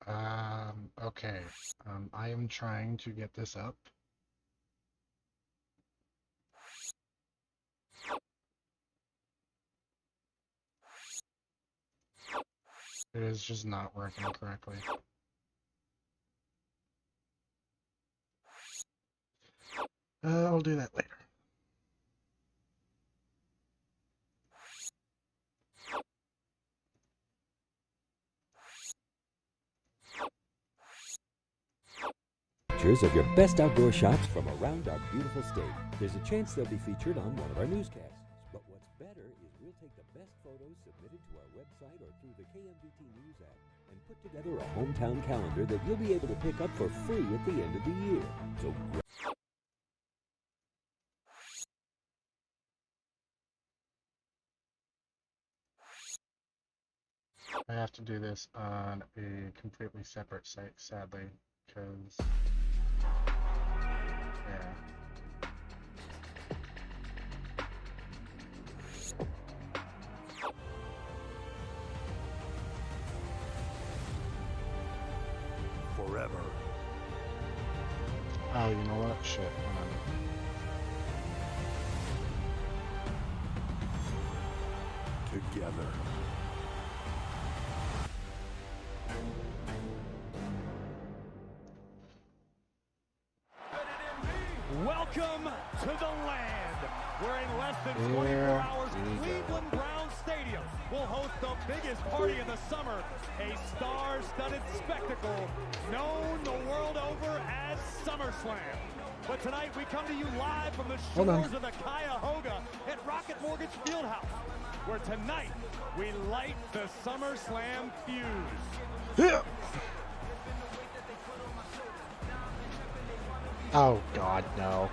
Okay. I am trying to get this up. It is just not working correctly. I'll do that later. Pictures of your best outdoor shops from around our beautiful state. There's a chance they'll be featured on one of our newscasts. But what's better is we'll take the best photos submitted to our website or through the KMVT News app and put together a hometown calendar that you'll be able to pick up for free at the end of the year. So I have to do this on a completely separate site, sadly, because, yeah. Forever. Oh, you know what? Shit, hold on. Together. Welcome to the land, where in less than 24 hours, Cleveland Browns Stadium will host the biggest party of the summer, a star-studded spectacle known the world over as SummerSlam. But tonight we come to you live from the shores of the Cuyahoga at Rocket Mortgage Fieldhouse, where tonight we light the SummerSlam fuse. Yeah. Oh, God, no.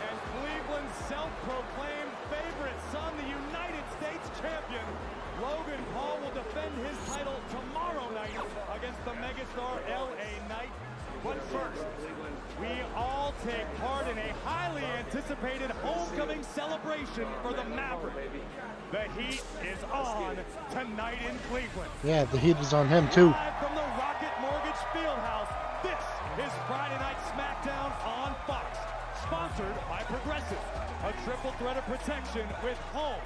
And Cleveland's self-proclaimed favorite son, the United States champion, Logan Paul, will defend his title tomorrow night against the megastar LA Knight. But first, we all take part in a highly anticipated homecoming celebration for the Maverick. The heat is on tonight in Cleveland. Yeah, the heat is on him, too. Live from the Rocket Mortgage Fieldhouse, this is Friday Night SmackDown on Fox, sponsored by Progressive, a triple threat of protection with home,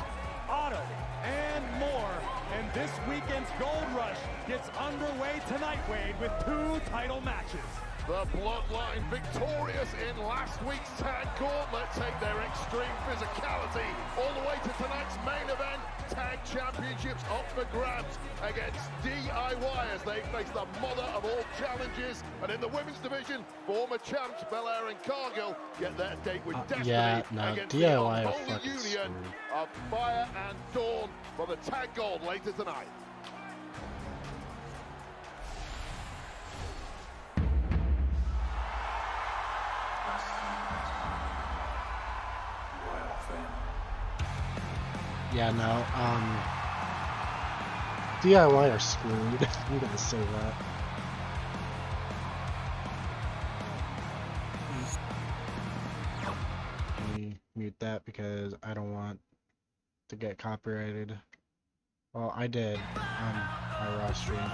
auto, and more. And this weekend's Gold Rush gets underway tonight, Wade, with 2 title matches. The Bloodline victorious in last week's tag gauntlet take their extreme physicality all the way to tonight's main event. Tag championships up for grabs against DIY as they face the mother of all challenges. And in the women's division, former champs Belair and Cargill get their date with Destiny against the unholy union of Fire and Dawn for the tag gold later tonight. Yeah, no, DIY are screwed. I'm gonna say that. Let me mute that because I don't want to get copyrighted. Well, I did on my Raw stream,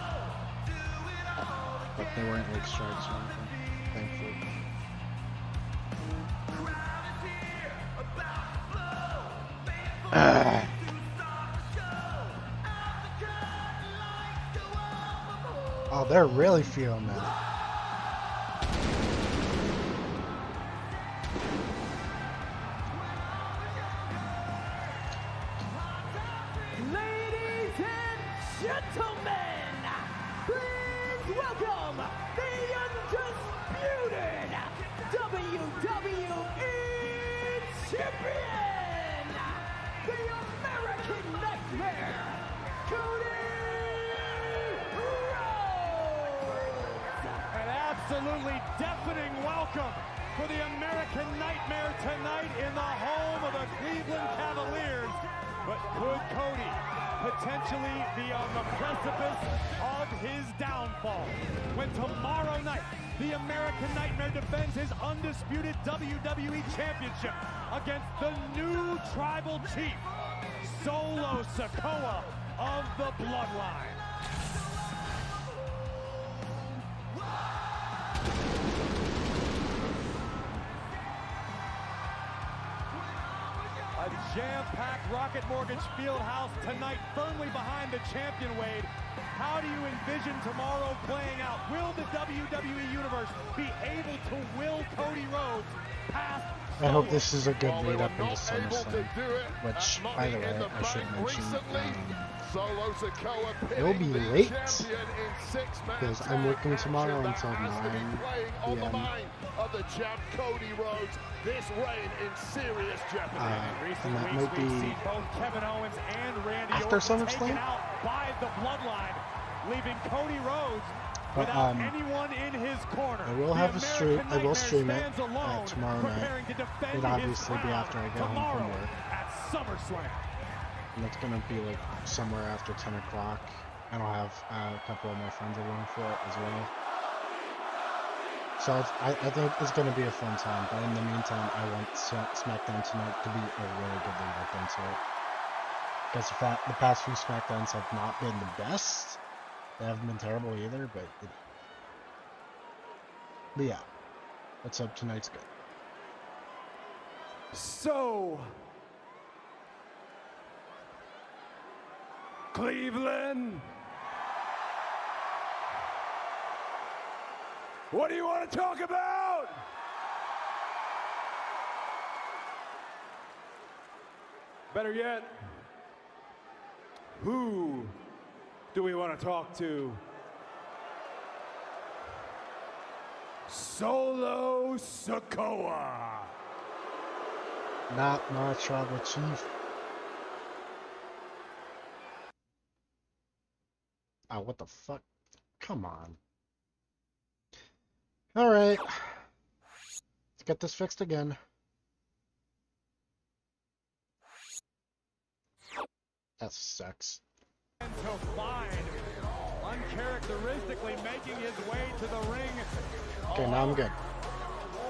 but they weren't like strikes or anything, thankfully. Oh, they're really feeling that. Ladies and gentlemen, please welcome the undisputed WWE Champion, the American Nightmare, Cody Rhodes. An absolutely deafening welcome for the American Nightmare tonight in the home of the Cleveland Cavaliers. But could Cody potentially be on the precipice of his downfall when tomorrow night the American Nightmare defends his undisputed WWE Championship against the new tribal chief, Solo Sikoa of the Bloodline? A jam-packed Rocket Mortgage Fieldhouse tonight, firmly behind the champion, Wade. How do you envision tomorrow playing out? Will the WWE Universe be able to will Cody Rhodes past I hope this is a good Well, they lead up were into not able to SummerSlam, do it which, at by the Money in way, the I should Bank mention, recently. Solo Sikoa it'll be pinning the late, champion in six-man because I'm tag working tomorrow action until that has to be 9 playing on the p.m. mind of the champ Cody Rhodes. This reign in serious jeopardy. And that might be seen both Kevin Owens and Randy after Orton SummerSlam? taken out by the Bloodline, leaving Cody Rhodes But, without anyone in his corner. I will The have a stream. American I will Nightmare stream it stands alone, tomorrow night. preparing to defend It'll his obviously be crown after I get home tomorrow from work. at SummerSlam. And it's gonna be like somewhere after 10 o'clock. And I'll have a couple of my friends along for it as well. So I think it's gonna be a fun time. But in the meantime, I want SmackDown tonight to be a really good lead up into it. Because the past few SmackDowns have not been the best. They haven't been terrible either, but yeah. Let's hope tonight's good. So, Cleveland, what do you want to talk about? Better yet, who do we want to talk to? Solo Sikoa. Not my tribal chief. Oh, what the fuck? Come on. Alright. Let's get this fixed again. That sucks. To find, uncharacteristically making his way to the ring. Okay, now I'm good.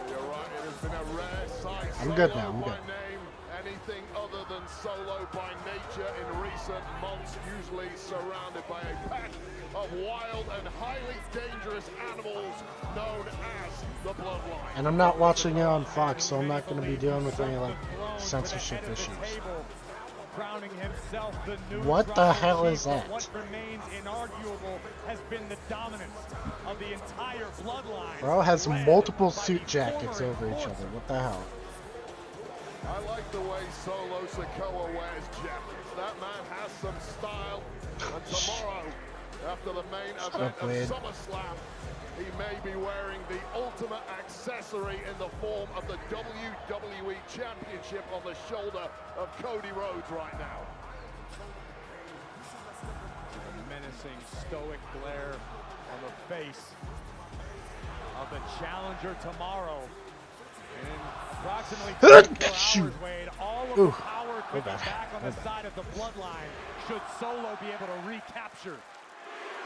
You're right, it has been a rare sight. I'm good Solo now, I'm by good. name, anything other than solo by nature in recent months, usually surrounded by a pack of wild and highly dangerous animals known as the Bloodline. And I'm not watching it on Fox, so I'm not going to be dealing with any, like, censorship issues. Crowning himself the new What the hell is that? What remains inarguable has been the dominance of the entire bloodline. Bro has multiple suit jackets over each other. What the hell? I like the way Solo Sikoa wears jackets. That man has some style. And tomorrow, after the main event of Wade. SummerSlam, he may be wearing the ultimate accessory in the form of the WWE Championship on the shoulder of Cody Rhodes right now. A menacing, stoic glare on the face of the challenger tomorrow. And in approximately 24 hours, Wade, all of the power could be back on the side of the bloodline should Solo be able to recapture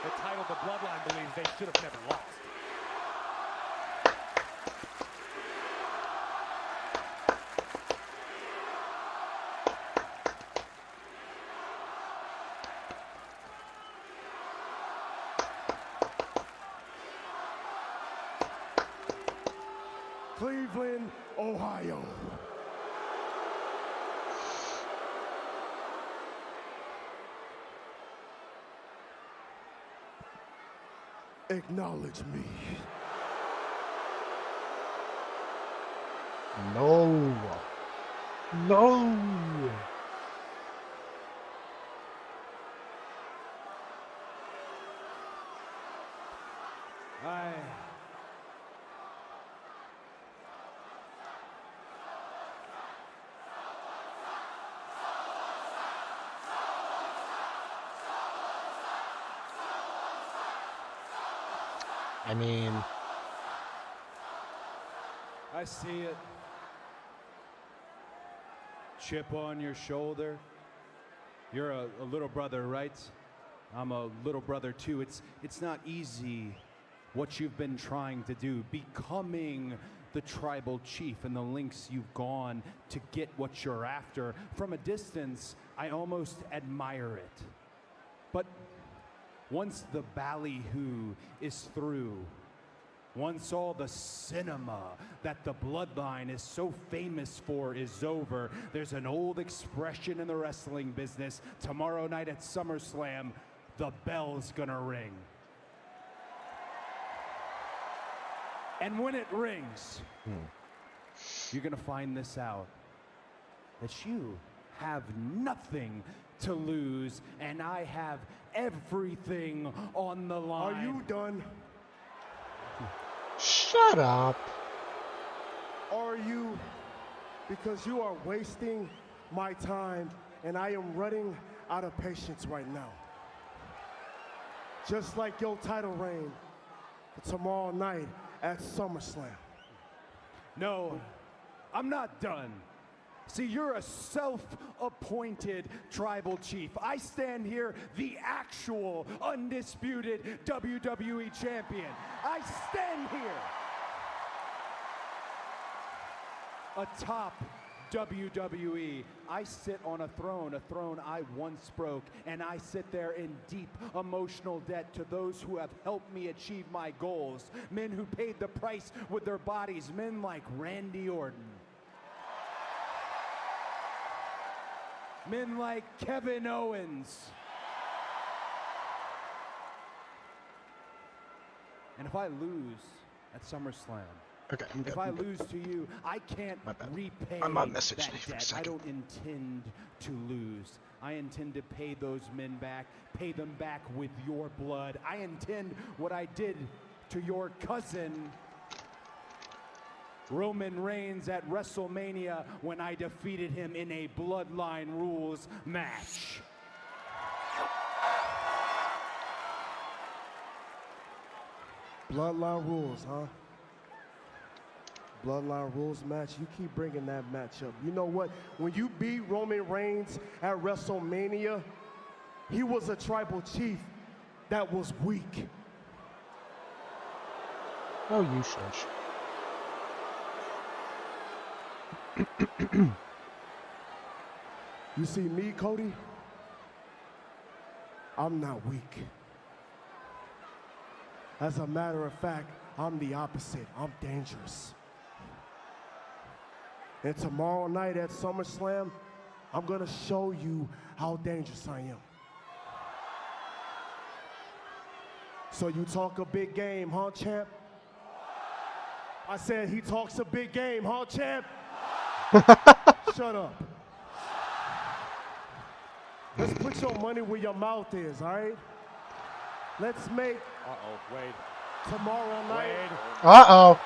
the title the bloodline believes they should have never lost. Cleveland, Ohio. Acknowledge me. No. No. I mean, I see it. Chip on your shoulder. You're a little brother, right? I'm a little brother too. It's not easy what you've been trying to do, becoming the tribal chief and the lengths you've gone to get what you're after. From a distance, I almost admire it. But once the ballyhoo is through, Once all the cinema that the bloodline is so famous for is over, there's an old expression in the wrestling business. Tomorrow night at SummerSlam, the bell's gonna ring. And when it rings, you're gonna find this out, that you have nothing to lose, and I have everything on the line. Are you done? Shut up. Are you? Because you are wasting my time, and I am running out of patience right now. Just like your title reign tomorrow night at SummerSlam. No, I'm not done. See, you're a self-appointed tribal chief. I stand here, the actual undisputed WWE champion. I stand here atop WWE. I sit on a throne I once broke, and I sit there in deep emotional debt to those who have helped me achieve my goals. Men who paid the price with their bodies, men like Randy Orton. Men like Kevin Owens. And if I lose at SummerSlam, Okay, I'm good. if I lose to you, I can't repay I'm on message that for a debt. I second. don't intend to lose. I intend to pay those men back, pay them back with your blood. I intend what I did to your cousin, Roman Reigns, at WrestleMania when I defeated him in a Bloodline Rules match. Bloodline rules, huh? Bloodline rules match. You keep bringing that match up. You know what? When you beat Roman Reigns at WrestleMania, he was a tribal chief that was weak. Oh, you shush. You see me, Cody? I'm not weak. As a matter of fact, I'm the opposite. I'm dangerous. And tomorrow night at SummerSlam, I'm gonna show you how dangerous I am. So you talk a big game, huh, champ? I said he talks a big game, huh, champ? Shut up. Let's put your money where your mouth is, all right? Let's make Wade. tomorrow night Wade. Uh-oh.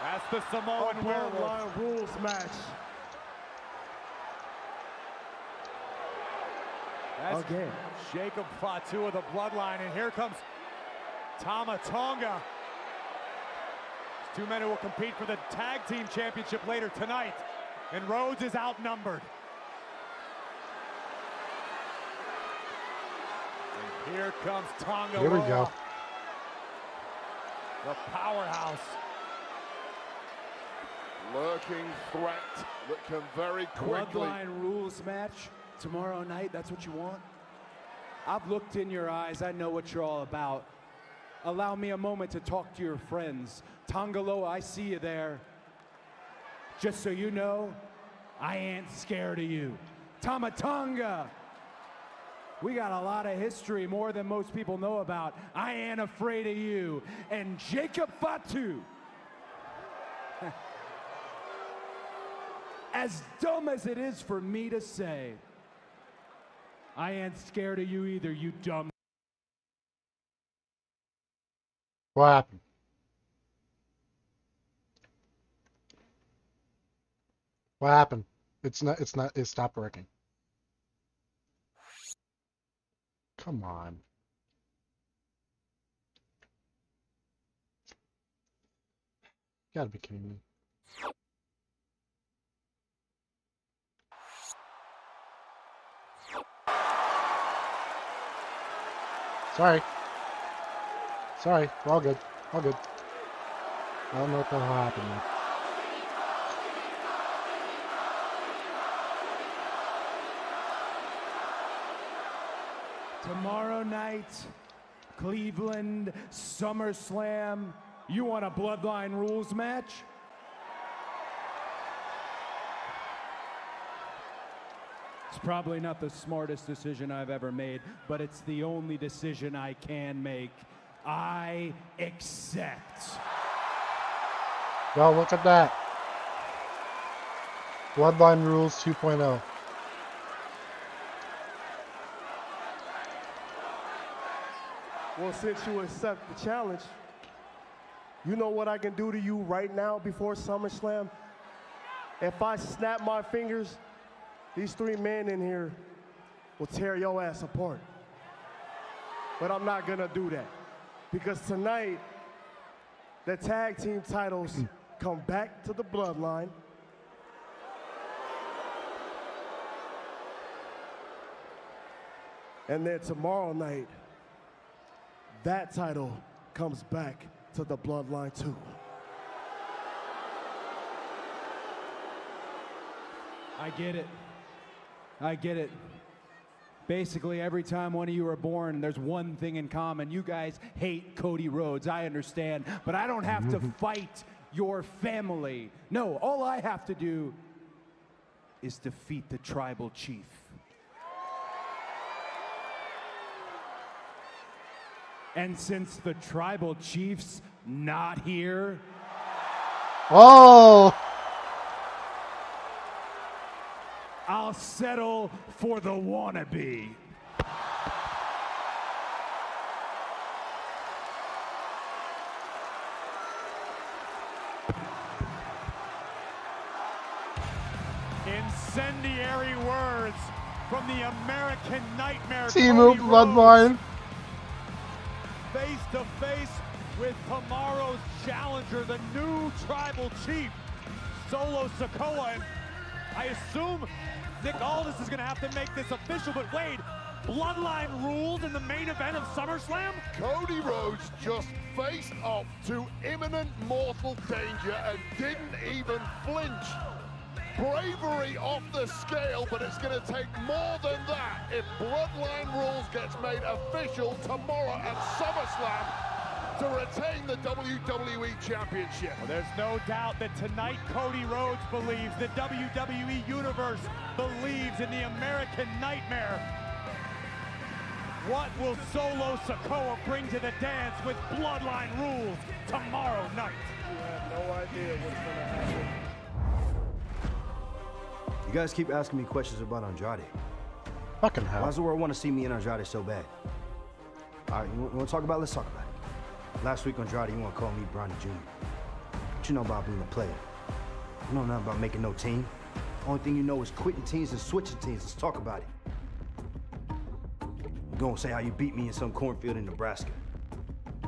That's the a Samoan werewolf. Bloodline rules match. That's Again. Jacob Fatu of the Bloodline, and here comes Tama Tonga. Two men who will compete for the tag team championship later tonight, and Rhodes is outnumbered. And here comes Tonga. Here we go. The powerhouse. Lurking threat that can very quickly. Bloodline Rules match tomorrow night, that's what you want? I've looked in your eyes, I know what you're all about. Allow me a moment to talk to your friends. Tongaloa, I see you there. Just so you know, I ain't scared of you. Tama Tonga, we got a lot of history, more than most people know about. I ain't afraid of you. And Jacob Fatu, as dumb as it is for me to say, I ain't scared of you either, you dumb. What happened? What happened? It stopped working. Come on. You gotta be kidding me. Sorry. Sorry, we're all good. All good. I don't know what the hell happened there. Tomorrow night, Cleveland, SummerSlam. You want a Bloodline rules match? It's probably not the smartest decision I've ever made, but it's the only decision I can make. I accept. Well, look at that. Bloodline Rules 2.0. Well, since you accept the challenge, you know what I can do to you right now before SummerSlam? If I snap my fingers, these 3 men in here will tear your ass apart. But I'm not gonna do that. Because tonight, the tag team titles come back to the Bloodline. And then tomorrow night, that title comes back to the Bloodline too. I get it. I get it. Basically, every time one of you are born, there's one thing in common. You guys hate Cody Rhodes. I understand. But I don't have to fight your family. No, all I have to do is defeat the tribal chief. And since the tribal chief's not here, Oh! I'll settle for the wannabe. Incendiary words from the American Nightmare. Team Cody of Bloodline. Rhodes, face to face with tomorrow's challenger, the new tribal chief, Solo Sikoa. And I assume Nick Aldis is going to have to make this official, but Wade, Bloodline rules in the main event of SummerSlam? Cody Rhodes just faced up to imminent mortal danger and didn't even flinch. Bravery off the scale, but it's going to take more than that if Bloodline rules gets made official tomorrow at SummerSlam to retain the WWE Championship. Well, there's no doubt that tonight Cody Rhodes believes, the WWE Universe believes in the American Nightmare. What will Solo Sikoa bring to the dance with Bloodline rules tomorrow night? You have no idea what's going to happen. You guys keep asking me questions about Andrade. Fucking Why hell. does the world want to see me and Andrade so bad? All right, you want to talk about it? Let's talk about it. Last week, Andrade, you want to call me Brownie Jr. What you know about being a player? You know nothing about making no team. Only thing you know is quitting teams and switching teams. Let's talk about it. You're going to say how you beat me in some cornfield in Nebraska.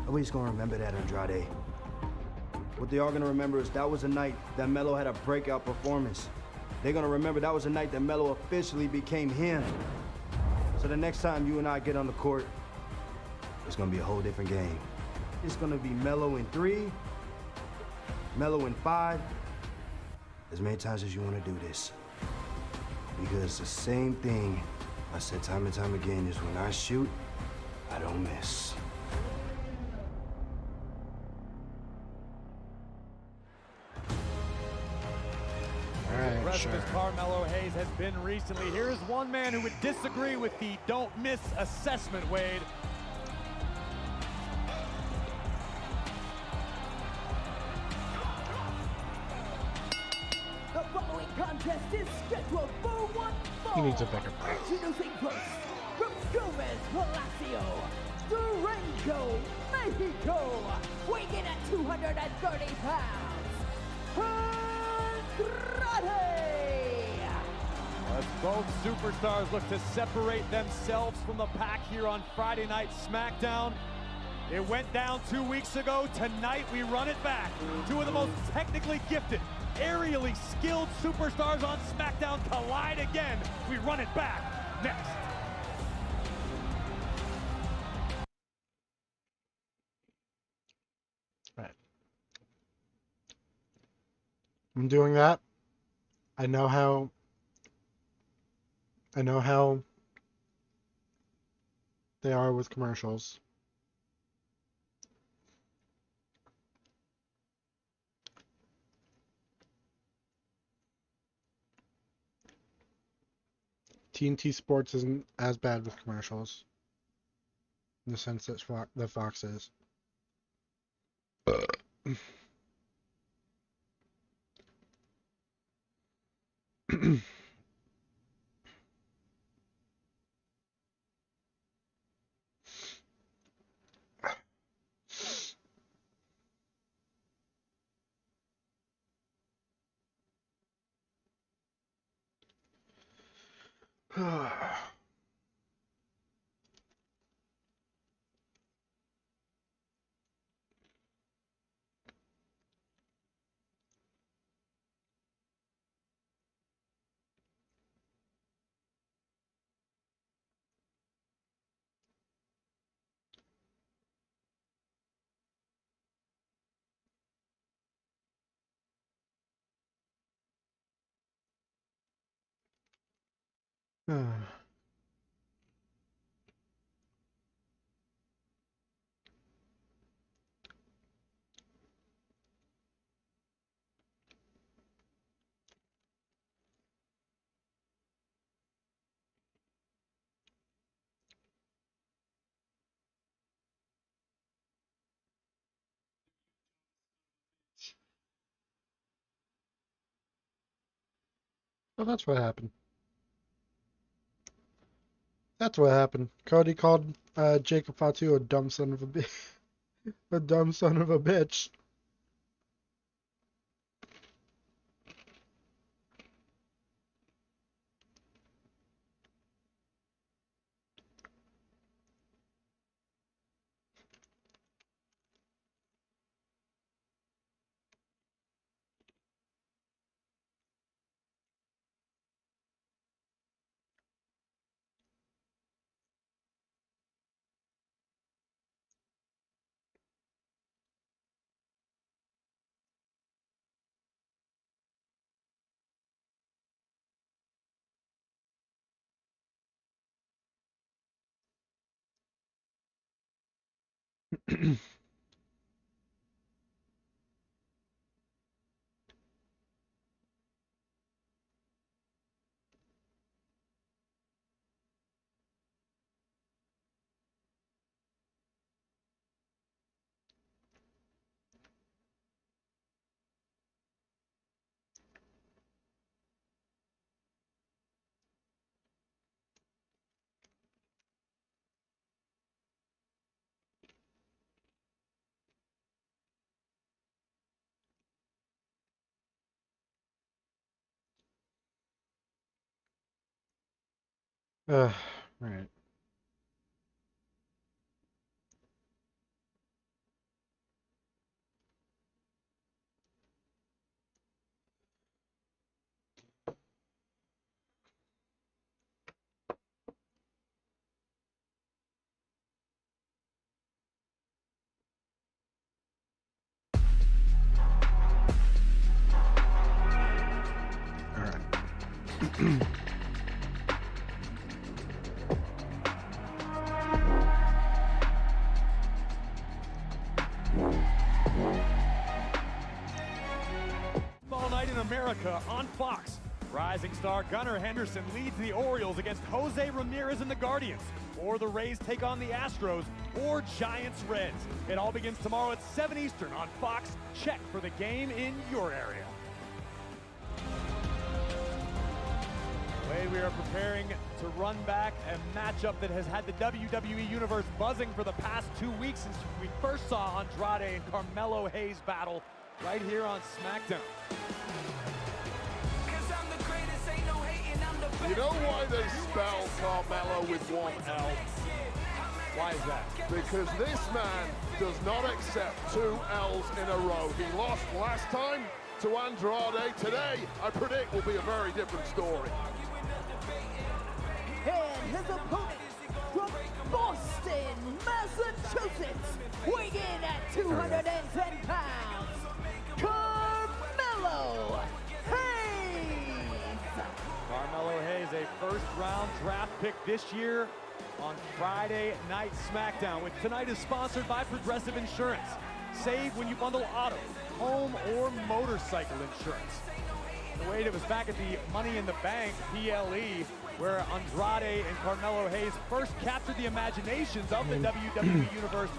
Nobody's going to remember that, Andrade. What they are going to remember is that was the night that Melo had a breakout performance. They're going to remember that was the night that Melo officially became him. So the next time you and I get on the court, it's going to be a whole different game. It's going to be Melo in 3, Melo in 5, as many times as you want to do this. Because the same thing I said time and time again is when I shoot, I don't miss. Aggressive as Carmelo Hayes has been recently. Here is one man who would disagree with the don't miss assessment, Wade. The following contest is scheduled for one fall. He needs a bigger break. Introducing first, from Gomez Palacio, Durango, Mexico, weighing in at 230 pounds, Andrade! As both superstars look to separate themselves from the pack here on Friday Night SmackDown. It went down 2 weeks ago. Tonight we run it back. Two of the most technically gifted, aerially skilled superstars on SmackDown collide again. We run it back next. Right. I'm doing that. I know how they are with commercials. TNT Sports isn't as bad with commercials. In the sense that Fox is. Well, that's what happened. That's what happened. Cody called Jacob Fatu a dumb son of a bitch. A dumb son of a bitch. Right. All night in America on Fox. Rising star Gunnar Henderson leads the Orioles against Jose Ramirez and the Guardians. Or the Rays take on the Astros, or Giants Reds. It all begins tomorrow at 7 Eastern on Fox. Check for the game in your area. We are preparing to run back a matchup that has had the WWE Universe buzzing for the past 2 weeks since we first saw Andrade and Carmelo Hayes battle right here on SmackDown. You know why they spell Carmelo with one L? Why is that? Because this man does not accept 2 L's in a row. He lost last time to Andrade. Today, I predict, will be a very different story. And his opponent from Boston, Massachusetts, weighing in at 210 pounds, Carmelo Hayes. Carmelo Hayes, a first-round draft pick this year on Friday Night SmackDown, which tonight is sponsored by Progressive Insurance. Save when you bundle auto, home, or motorcycle insurance. Wade, it was back at the Money in the Bank, PLE, where Andrade and Carmelo Hayes first captured the imaginations of the WWE Universe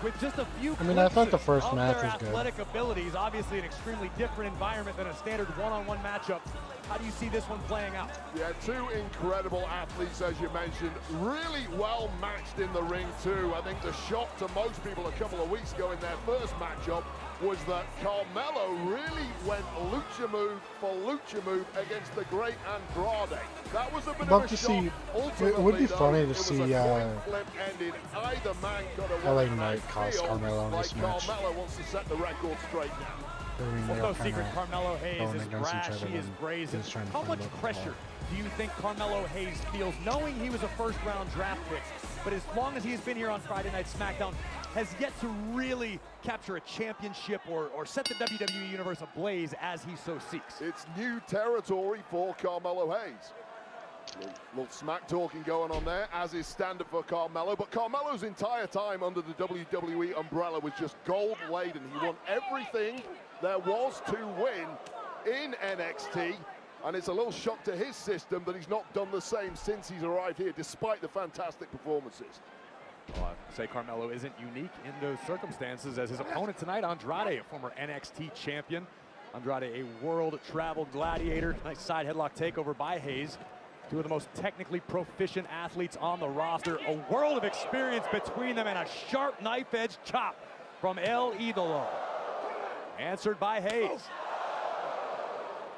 with just a few I thought the first of match their was good. athletic abilities. Obviously an extremely different environment than a standard one-on-one matchup. How do you see this one playing out? Yeah, two incredible athletes, as you mentioned, really well matched in the ring too. I think the shock to most people a couple of weeks ago in their first matchup was that Carmelo really went lucha move for lucha move against the great Andrade. That was a bit of a shock. It would be funny to see flip ending. Either man could have LA won. Knight cost Carmelo in this match. Carmelo wants to set the record straight now. Well, no secret, Carmelo Hayes is brash, he is brazen. How much pressure do you think Carmelo Hayes feels, knowing he was a first-round draft pick, but as long as he's been here on Friday Night SmackDown, has yet to really capture a championship or set the WWE Universe ablaze as he so seeks? It's new territory for Carmelo Hayes. Little smack talking going on there, as is standard for Carmelo. But Carmelo's entire time under the WWE umbrella was just gold-laden. He won everything there was to win in NXT. And it's a little shock to his system that he's not done the same since he's arrived here, despite the fantastic performances. Well, I'd say Carmelo isn't unique in those circumstances, as his opponent tonight, Andrade, a former NXT champion. Andrade, a world-traveled gladiator. Nice side headlock takeover by Hayes. Two of the most technically proficient athletes on the roster. A world of experience between them, and a sharp knife-edge chop from El Idolo. Answered by Hayes.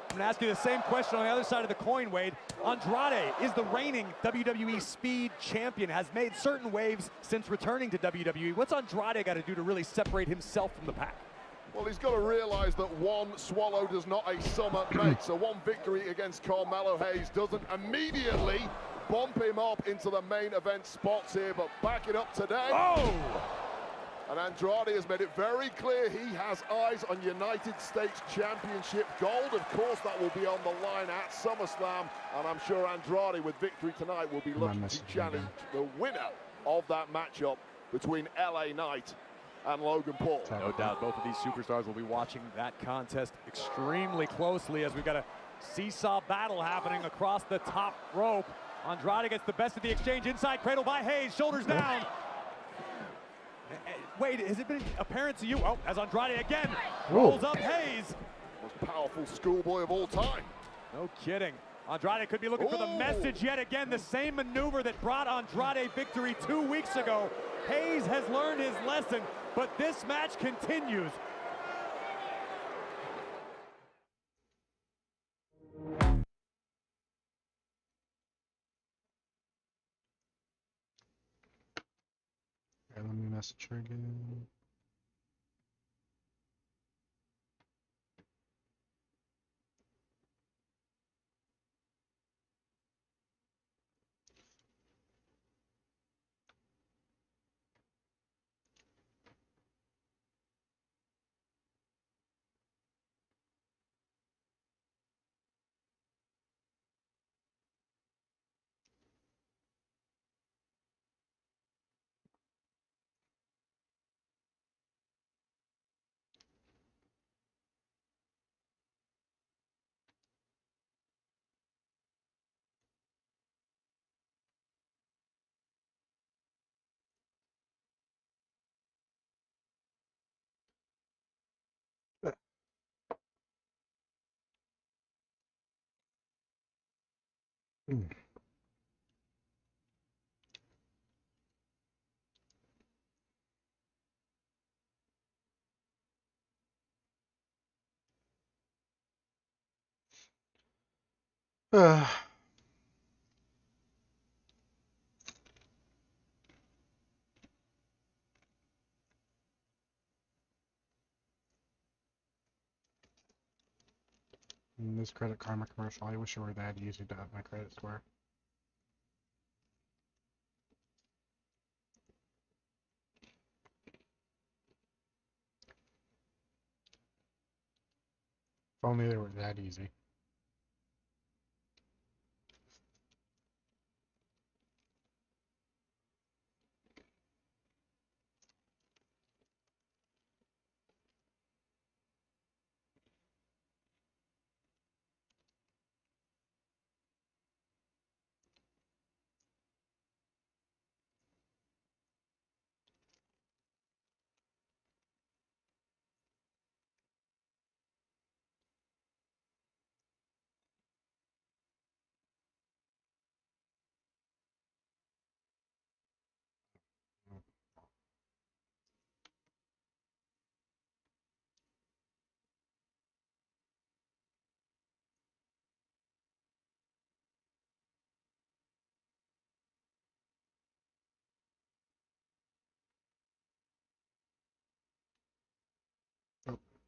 I'm going to ask you the same question on the other side of the coin, Wade. Andrade is the reigning WWE Speed Champion, has made certain waves since returning to WWE. What's Andrade got to do to really separate himself from the pack? Well, he's got to realize that one swallow does not a summer make. So one victory against Carmelo Hayes doesn't immediately bump him up into the main event spots here, but back it up today. Oh! And Andrade has made it very clear he has eyes on United States Championship gold. Of course, that will be on the line at SummerSlam. And I'm sure Andrade, with victory tonight, will be looking to challenge the winner of that matchup between LA Knight and Logan Paul. No doubt both of these superstars will be watching that contest extremely closely, as we've got a seesaw battle happening across the top rope. Andrade gets the best of the exchange, inside cradle by Hayes, shoulders down. Wade, has it been apparent to you? Oh, as Andrade again rolls up Hayes. Most powerful schoolboy of all time. No kidding. Andrade could be looking for the message yet again. The same maneuver that brought Andrade victory 2 weeks ago. Hayes has learned his lesson, but this match continues. Okay, let me message her again. This Credit Karma commercial, I wish it were that easy to up my credit score. If only they were that easy.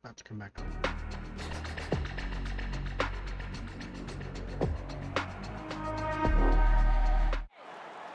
About to come back.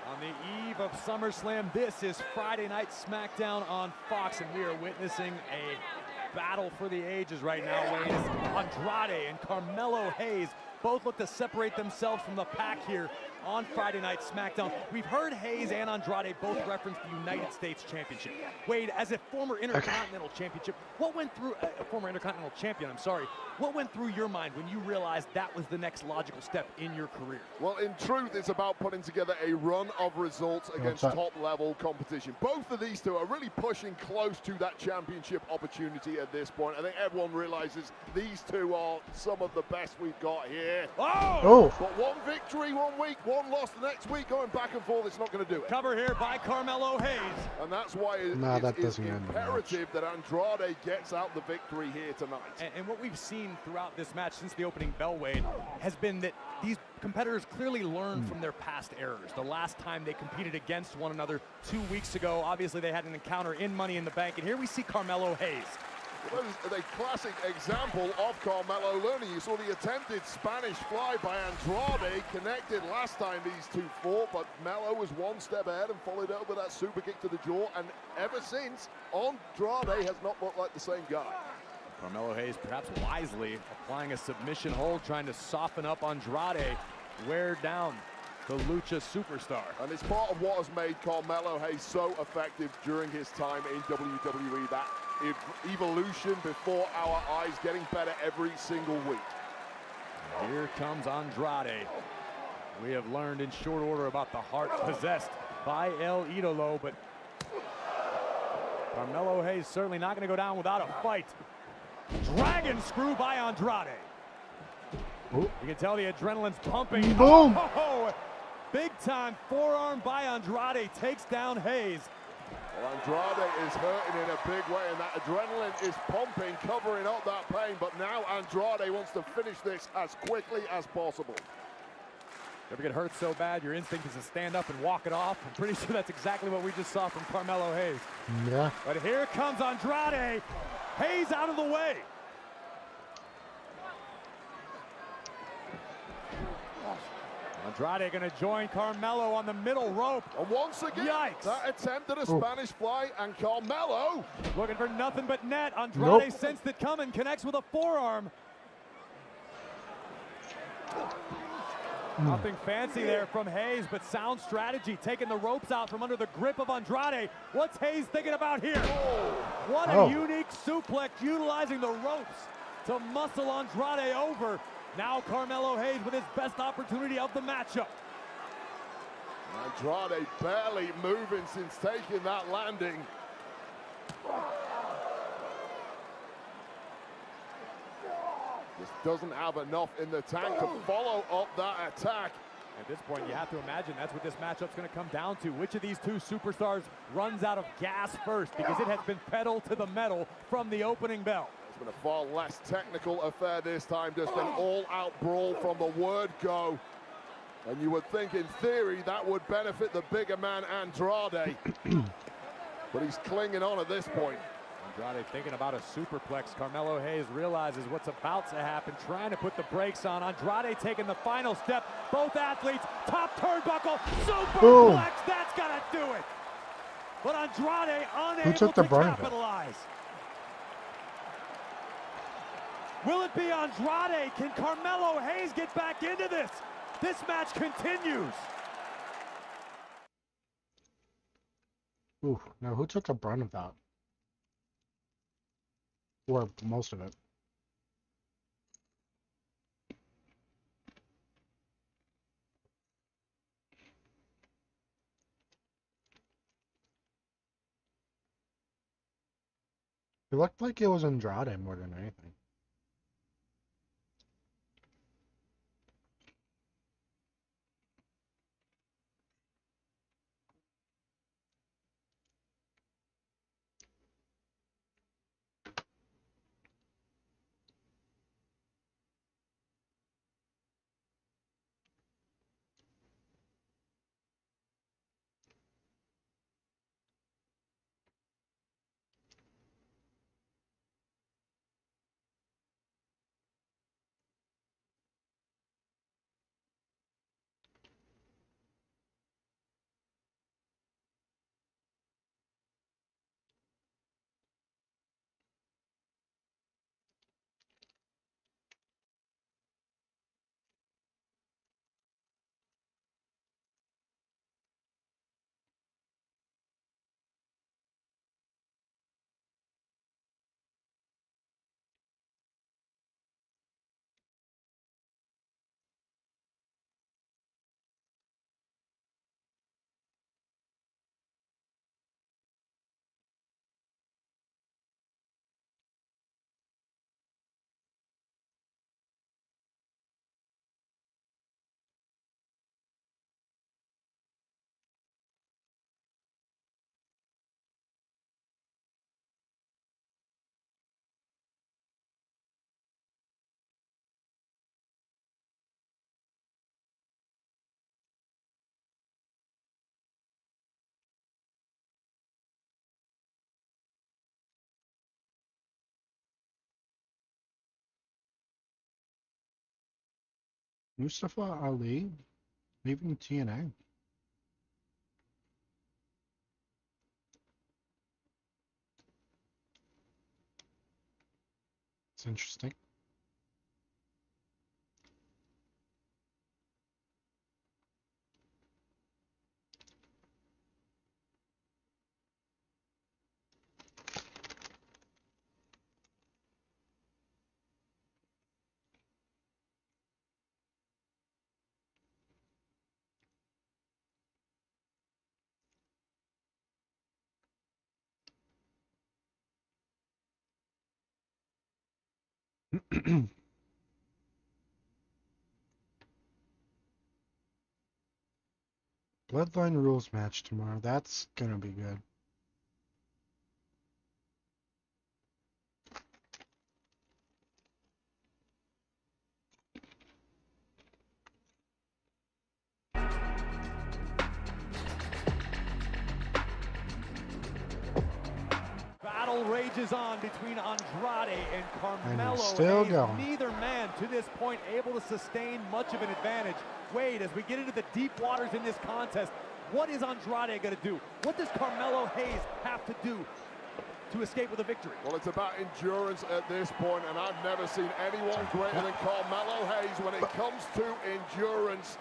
On the eve of SummerSlam, this is Friday Night SmackDown on Fox, and we are witnessing a battle for the ages right now. Wayne, Andrade and Carmelo Hayes both look to separate themselves from the pack here on Friday Night SmackDown. We've heard Hayes and Andrade both reference the United States Championship. Wade, as a former Intercontinental Championship, what went through a former Intercontinental Champion? I'm sorry. What went through your mind when you realized that was the next logical step in your career? Well, in truth, it's about putting together a run of results against top-level competition. Both of these two are really pushing close to that championship opportunity at this point. I think everyone realizes these two are some of the best we've got here. Oh! But one victory one week, one loss the next week, going back and forth, it's not going to do it. Cover here by Carmelo Hayes. And that's why it is imperative that Andrade gets out the victory here tonight. And what we've seen throughout this match since the opening bell, Wade, has been that these competitors clearly learned from their past errors. The last time they competed against one another 2 weeks ago, obviously they had an encounter in Money in the Bank, and here we see Carmelo Hayes. Well, that is a classic example of Carmelo learning. You saw the attempted Spanish fly by Andrade, connected last time these two fought, but Melo was one step ahead and followed up with that super kick to the jaw, and ever since, Andrade has not looked like the same guy. Carmelo Hayes perhaps wisely applying a submission hold, trying to soften up Andrade, wear down the Lucha superstar. And it's part of what has made Carmelo Hayes so effective during his time in WWE, that evolution before our eyes, getting better every single week. Here comes Andrade. We have learned in short order about the heart possessed by El Idolo, but Carmelo Hayes certainly not going to go down without a fight. Dragon screw by Andrade. Ooh. You can tell the adrenaline's pumping. Boom! Oh, big time forearm by Andrade takes down Hayes. Well, Andrade is hurting in a big way, and that adrenaline is pumping, covering up that pain, but now Andrade wants to finish this as quickly as possible. Ever get hurt so bad, your instinct is to stand up and walk it off? I'm pretty sure that's exactly what we just saw from Carmelo Hayes. Yeah. But here comes Andrade. Hayes out of the way. Andrade going to join Carmelo on the middle rope. And once again, yikes, that attempt at a Spanish fly, and Carmelo looking for nothing but net. Andrade sensed it coming, connects with a forearm. Nothing fancy there from Hayes, but sound strategy, taking the ropes out from under the grip of Andrade. What's Hayes thinking about here? What a unique suplex, utilizing the ropes to muscle Andrade over. Now Carmelo Hayes with his best opportunity of the matchup. Andrade barely moving since taking that landing. Just doesn't have enough in the tank to follow up that attack. At this point, you have to imagine that's what this matchup's going to come down to. Which of these two superstars runs out of gas first, because it has been pedal to the metal from the opening bell. It's been a far less technical affair this time, just an all-out brawl from the word go. And you would think, in theory, that would benefit the bigger man, Andrade. But he's clinging on at this point. Andrade thinking about a superplex. Carmelo Hayes realizes what's about to happen, trying to put the brakes on. Andrade taking the final step. Both athletes, top turnbuckle, superplex, that's gonna do it. But Andrade unable to capitalize. Will it be Andrade? Can Carmelo Hayes get back into this? This match continues. Ooh, now who took the brunt of that? Or most of it. It looked like it was Andrade more than anything. Mustafa Ali leaving TNA. It's interesting. Bloodline rules match tomorrow. That's gonna be good. Battle rages on between Andrade and Carmelo. still Hayes. going. Neither man to this point able to sustain much of an advantage. Wade, as we get into the deep waters in this contest, what is Andrade going to do? What does Carmelo Hayes have to do to escape with a victory? Well, it's about endurance at this point, and I've never seen anyone greater than Carmelo Hayes when it comes to endurance.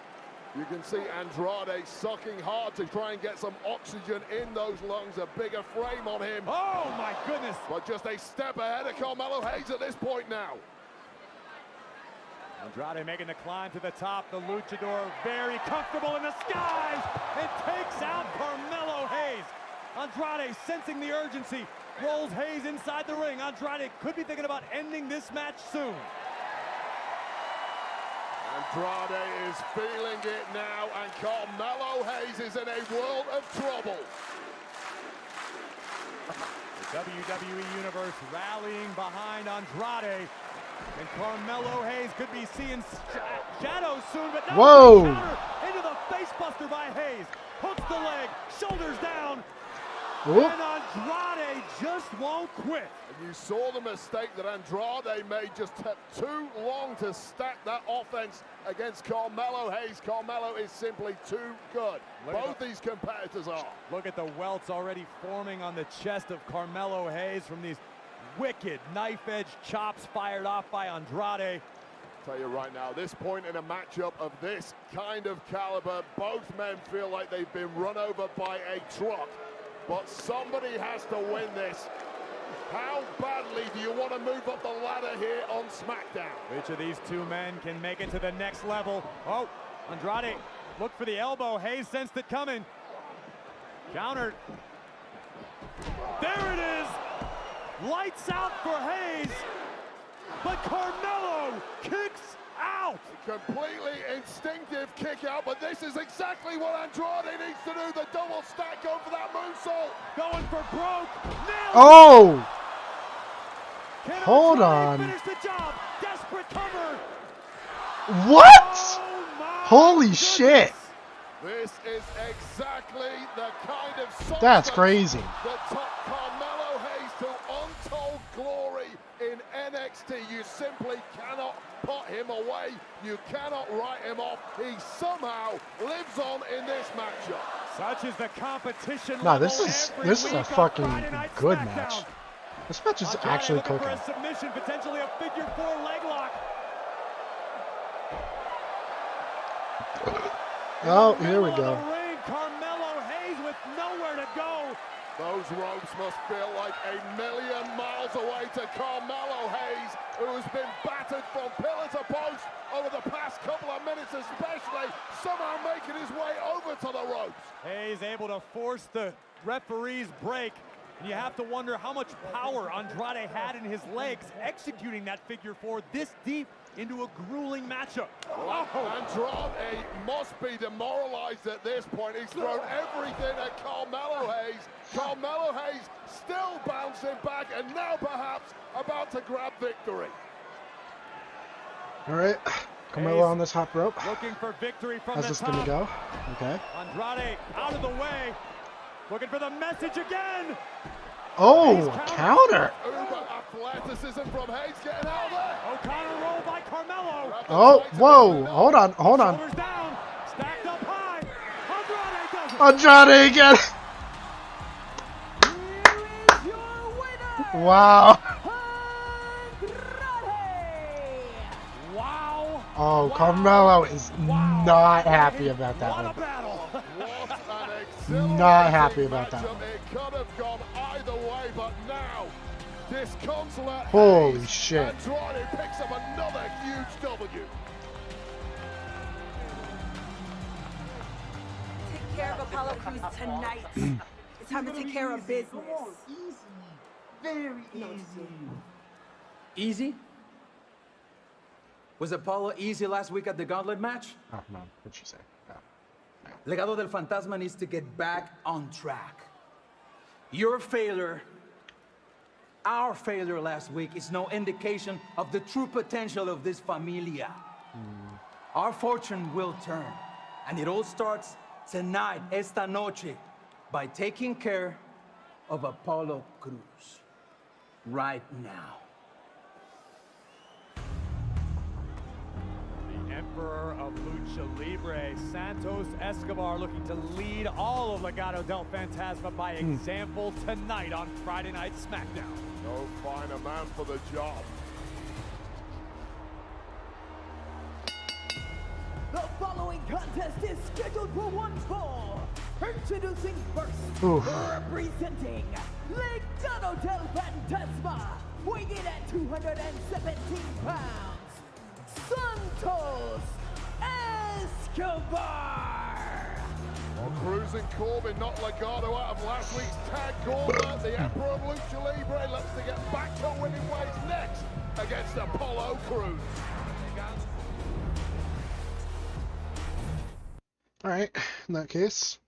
You can see Andrade sucking hard to try and get some oxygen in those lungs, a bigger frame on him. Oh, my goodness. But just a step ahead of Carmelo Hayes at this point now. Andrade making the climb to the top. The luchador very comfortable in the skies and takes out Carmelo Hayes. Andrade sensing the urgency, rolls Hayes inside the ring. Andrade could be thinking about ending this match soon. Andrade is feeling it now, and Carmelo Hayes is in a world of trouble. The WWE Universe rallying behind Andrade. And Carmelo Hayes could be seeing shadows soon, but now Whoa! counter into the face buster by Hayes. Hooks the leg, shoulders down. Ooh. And Andrade just won't quit. And you saw the mistake that Andrade made, just took too long to stack that offense against Carmelo Hayes. Carmelo is simply too good. Both these competitors are. Look at the welts already forming on the chest of Carmelo Hayes from these wicked knife-edge chops fired off by Andrade. Tell you right now, this point in a matchup of this kind of caliber, both men feel like they've been run over by a truck. But somebody has to win this. How badly do you want to move up the ladder here on SmackDown? Which of these two men can make it to the next level? Oh, Andrade looked for the elbow. Hayes sensed it coming. Countered. There it is. Lights out for Hayes. But Carmelo kicks out. Completely instinctive kick out, but this is exactly what Andrade needs to do. The double stack, going for that moonsault. Going for broke. Nailed Oh! Can Hold Andrade on. finish the job? Desperate cover. What? Oh my Holy goodness. shit! This is exactly the kind of substance That's crazy. that took Carmelo Hayes to untold glory in NXT. You simply cannot put him away. You cannot write him off. He somehow lives on in this matchup. Such is the competition. Nah, level this is every a week on fucking Friday Night good SmackDown. match. This match is Andrade actually looking cooking. for a submission, potentially a figure 4 leg lock. Oh, In the here we middle go. of the ring, Carmelo Hayes with nowhere to go. Those ropes must feel like a million miles away to Carmelo Hayes, who has been battered from pillar to post over the past couple of minutes especially, somehow making his way over to the ropes. Hayes able to force the referee's break. And you have to wonder how much power Andrade had in his legs executing that figure 4 this deep into a grueling matchup. Andrade must be demoralized at this point. He's thrown everything at Carmelo Hayes. Carmelo Hayes still bouncing back and now perhaps about to grab victory. All right, Carmelo on the top rope. Looking for victory from How's the this top. gonna go? Okay. Andrade out of the way. Looking for the message again. Oh, counter. Uber athleticism from Hayes getting out there. O'Connor rolled by Carmelo. Oh, whoa. Hold on. Hold on. Shoulders down. Stacked up high. Andrade does it. Andrade again. Here is your winner. Wow. Andrade. Wow. Oh, Wow. Carmelo is Wow. not happy about that What a one. battle. What an exhilarating Not happy about that matchup. one. It could have gone either way, but now disconsolate Holy Hayes, shit. Andrade picks up another huge W. Take care of Apollo Crews tonight. It's time to take care of business. Very easy. Easy? Was Apollo easy last week at the gauntlet match? Oh, no. What'd you say? No. Legado del Fantasma needs to get back on track. Your failure, our failure last week is no indication of the true potential of this familia. Our fortune will turn, and it all starts tonight, esta noche, by taking care of Apollo Crews. Right now. The Emperor of Lucha Libre, Santos Escobar, looking to lead all of Legado del Fantasma by example tonight on Friday Night SmackDown. No finer man for the job. The following contest is scheduled for one fall. Introducing first, Oof. representing Legado del Fantasma, weighing in at 217 pounds, Santos Escobar. Well, Cruz and Corbin knocked Legado out of last week's tag gauntlet. The Emperor of Lucha Libre looks to get back to winning ways next against Apollo Crews. All right. In that case,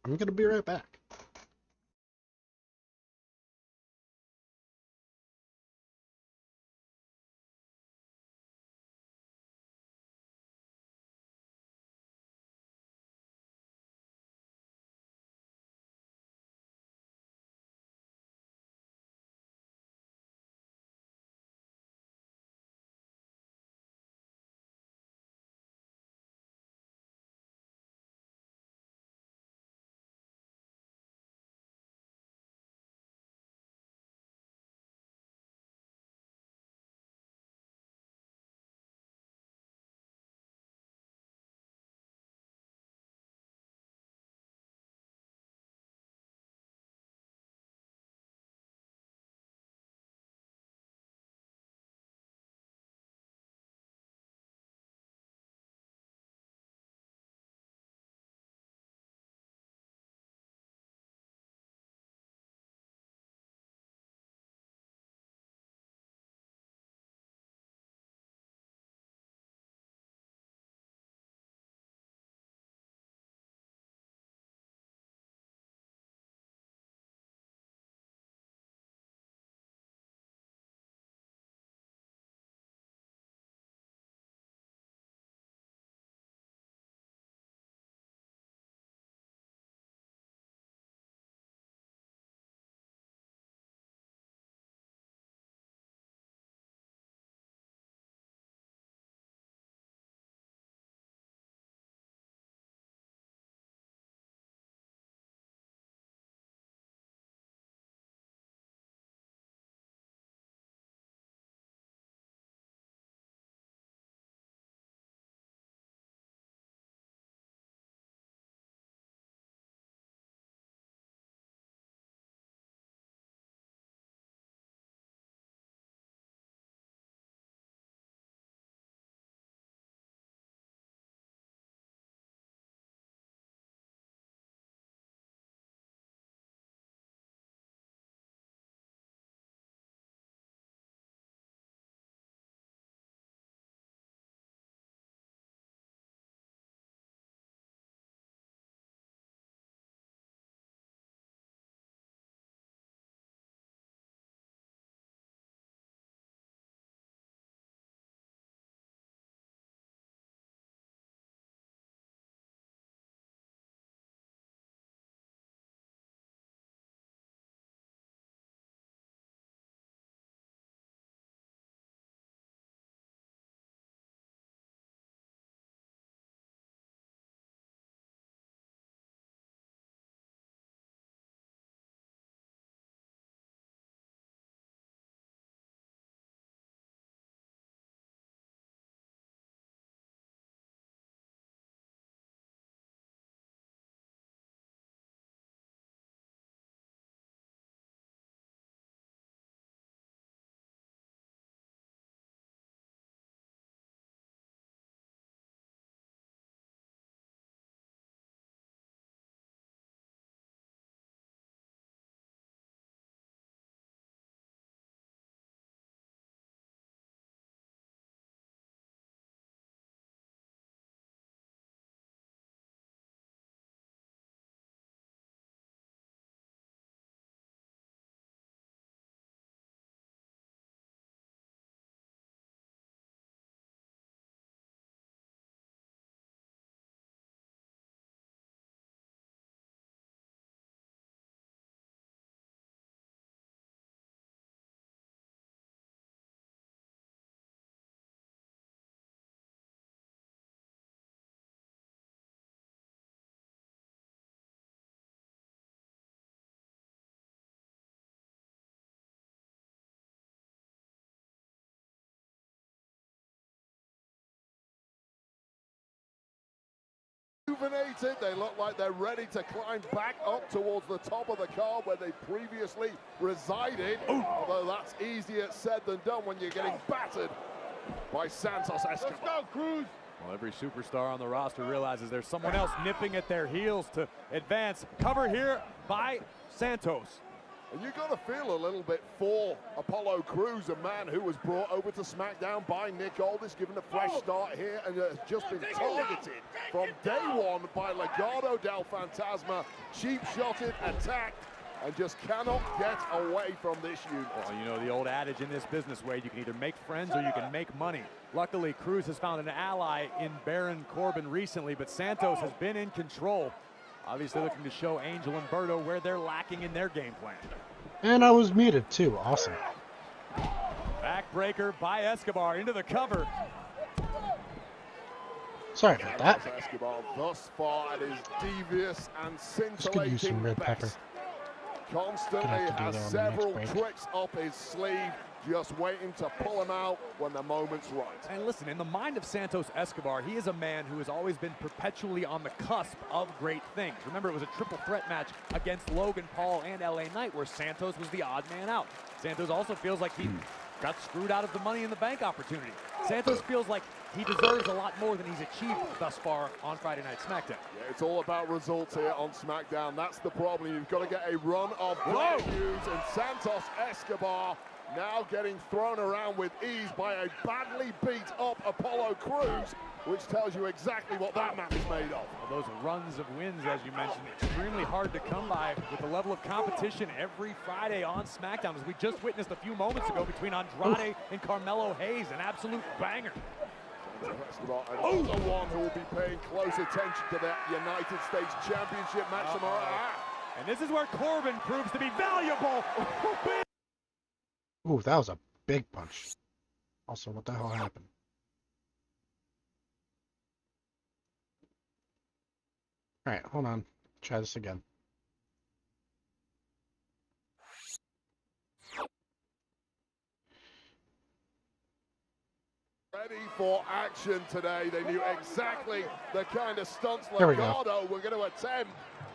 I'm going to be right back. rejuvenated. They look like they're ready to climb back up towards the top of the card where they previously resided. Although that's easier said than done when you're getting battered by Santos Escobar. Let's go, Cruz. Well, every superstar on the roster realizes there's someone else nipping at their heels to advance. Cover here by Santos. And you got to feel a little bit for Apollo Crews, a man who was brought over to SmackDown by Nick Aldis, given a fresh start here, and has just been targeted from day one by Legado del Fantasma, cheap-shotted, attacked, and just cannot get away from this unit. Well, you know the old adage in this business, Wade, you can either make friends or you can make money. Luckily, Cruz has found an ally in Baron Corbin recently, but Santos has been in control. Obviously looking to show Angel and Berto where they're lacking in their game plan. And I was muted too. Awesome. Backbreaker by Escobar into the cover. Sorry about that. Escobar thus far at his devious and Just could use some scintillating red pepper. best. Constantly Gonna have to do has that on the several next break. tricks up his sleeve, just waiting to pull them out when the moment's right. And listen, in the mind of Santos Escobar, he is a man who has always been perpetually on the cusp of great things. Remember, it was a triple threat match against Logan Paul and LA Knight where Santos was the odd man out. Santos also feels like he got screwed out of the Money in the Bank opportunity. Santos feels like he deserves a lot more than he's achieved thus far on Friday Night SmackDown. Yeah, it's all about results here on SmackDown. That's the problem. You've got to get a run of breakthroughs, and Santos Escobar now getting thrown around with ease by a badly beat up Apollo Crews, which tells you exactly what that man is made of. Well, those runs of wins, as you mentioned, extremely hard to come by with the level of competition every Friday on SmackDown, as we just witnessed a few moments ago between Andrade and Carmelo Hayes, an absolute banger. Escobar, another one who will be paying close attention to that United States Championship match tomorrow. And this is where Corbin proves to be valuable. Ooh, that was a big punch. Also, what the hell happened? Alright, hold on. Try this again. Ready for action today. They knew exactly the kind of stunts There we go. Legado were going to attempt,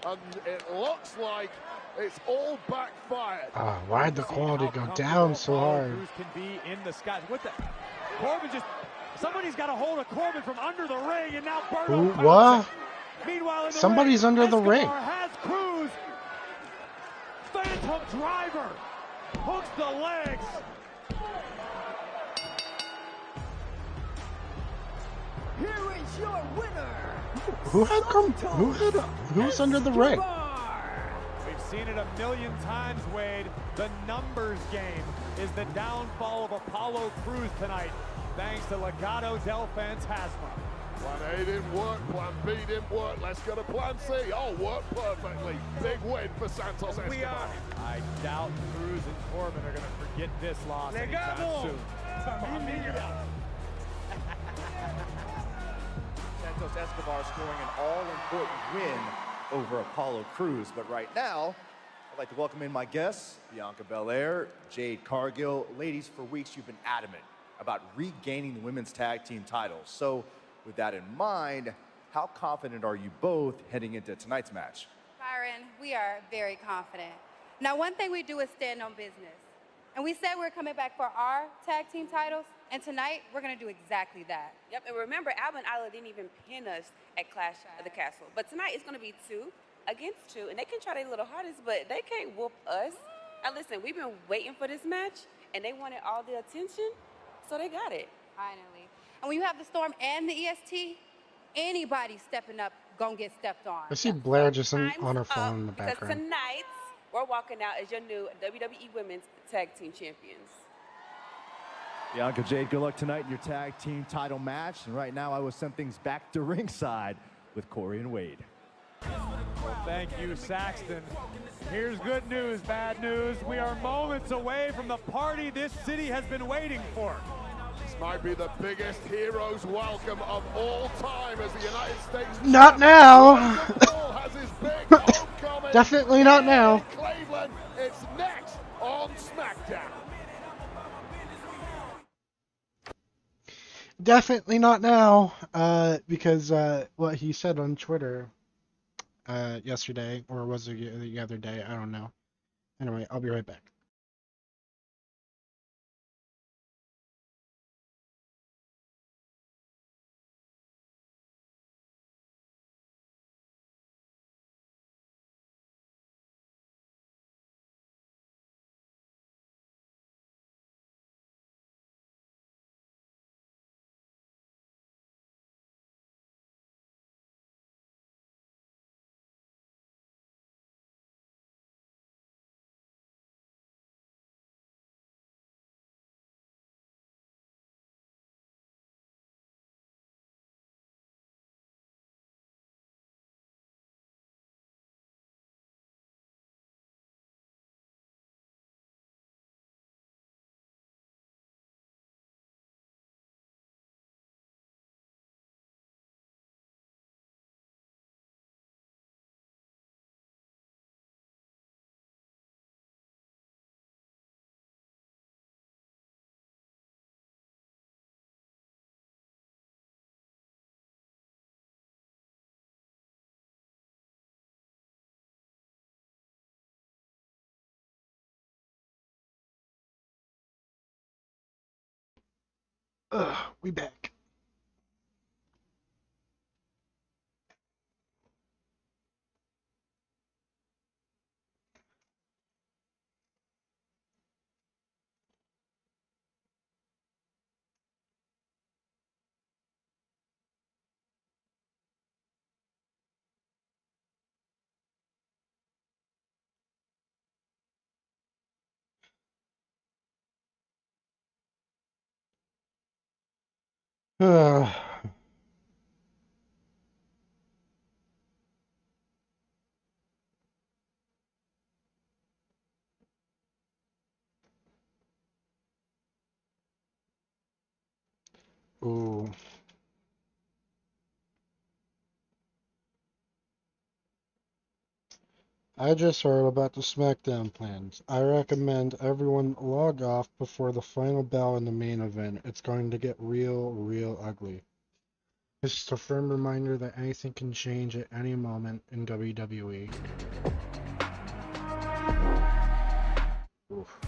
and it looks like it's all backfired. Why'd the quality go down so hard? Cruz can be in the skies. What the? Corbin just. Somebody's got a hold of Corbin from under the ring, and now Berto. What? Meanwhile, in the Somebody's ring, under the ring. Escobar has Cruz. Phantom driver hooks the legs. Here is your winner. Who's under the ring? We've seen it a million times, Wade. The numbers game is the downfall of Apollo Crews tonight, thanks to Legado del Fantasma. Plan A didn't work, plan B didn't work. Let's go to plan C. Oh, worked perfectly. Big win for Santos Escobar. I doubt Cruz and Corbin are going to forget this loss anytime soon. Santos Escobar scoring an all-important win over Apollo Crews. But right now, I'd like to welcome in my guests, Bianca Belair, Jade Cargill. Ladies, for weeks you've been adamant about regaining the women's tag team titles. So with that in mind, how confident are you both heading into tonight's match? Byron, we are very confident. Now, one thing we do is stand on business. And we said we're coming back for our tag team titles, and tonight we're going to do exactly that. Yep, and remember, Alvin Isla didn't even pin us at Clash of the Castle. But tonight it's going to be 2 against 2, and they can try their little hardest, but they can't whoop us. Now listen, we've been waiting for this match, and they wanted all the attention, so they got it. Finally. And when you have the Storm and the EST, anybody stepping up gonna get stepped on. I see Blair just on her Time's phone up, in the because background. tonight we're walking out as your new WWE Women's Tag Team Champions. Bianca, Jade, good luck tonight in your tag team title match. And right now I will send things back to ringside with Corey and Wade. Well, thank you, Saxton. Here's good news, bad news. We are moments away from the party this city has been waiting for. This might be the biggest hero's welcome of all time as the United States. Not now. Has his big homecoming Definitely not now. in Cleveland. It's next on SmackDown. Definitely not now. because what he said on Twitter yesterday, or was it the other day? I don't know. Anyway, I'll be right back. We back. Ooh. I just heard about the SmackDown plans. I recommend everyone log off before the final bell in the main event. It's going to get real ugly. It's just a firm reminder that anything can change at any moment in WWE. Oof.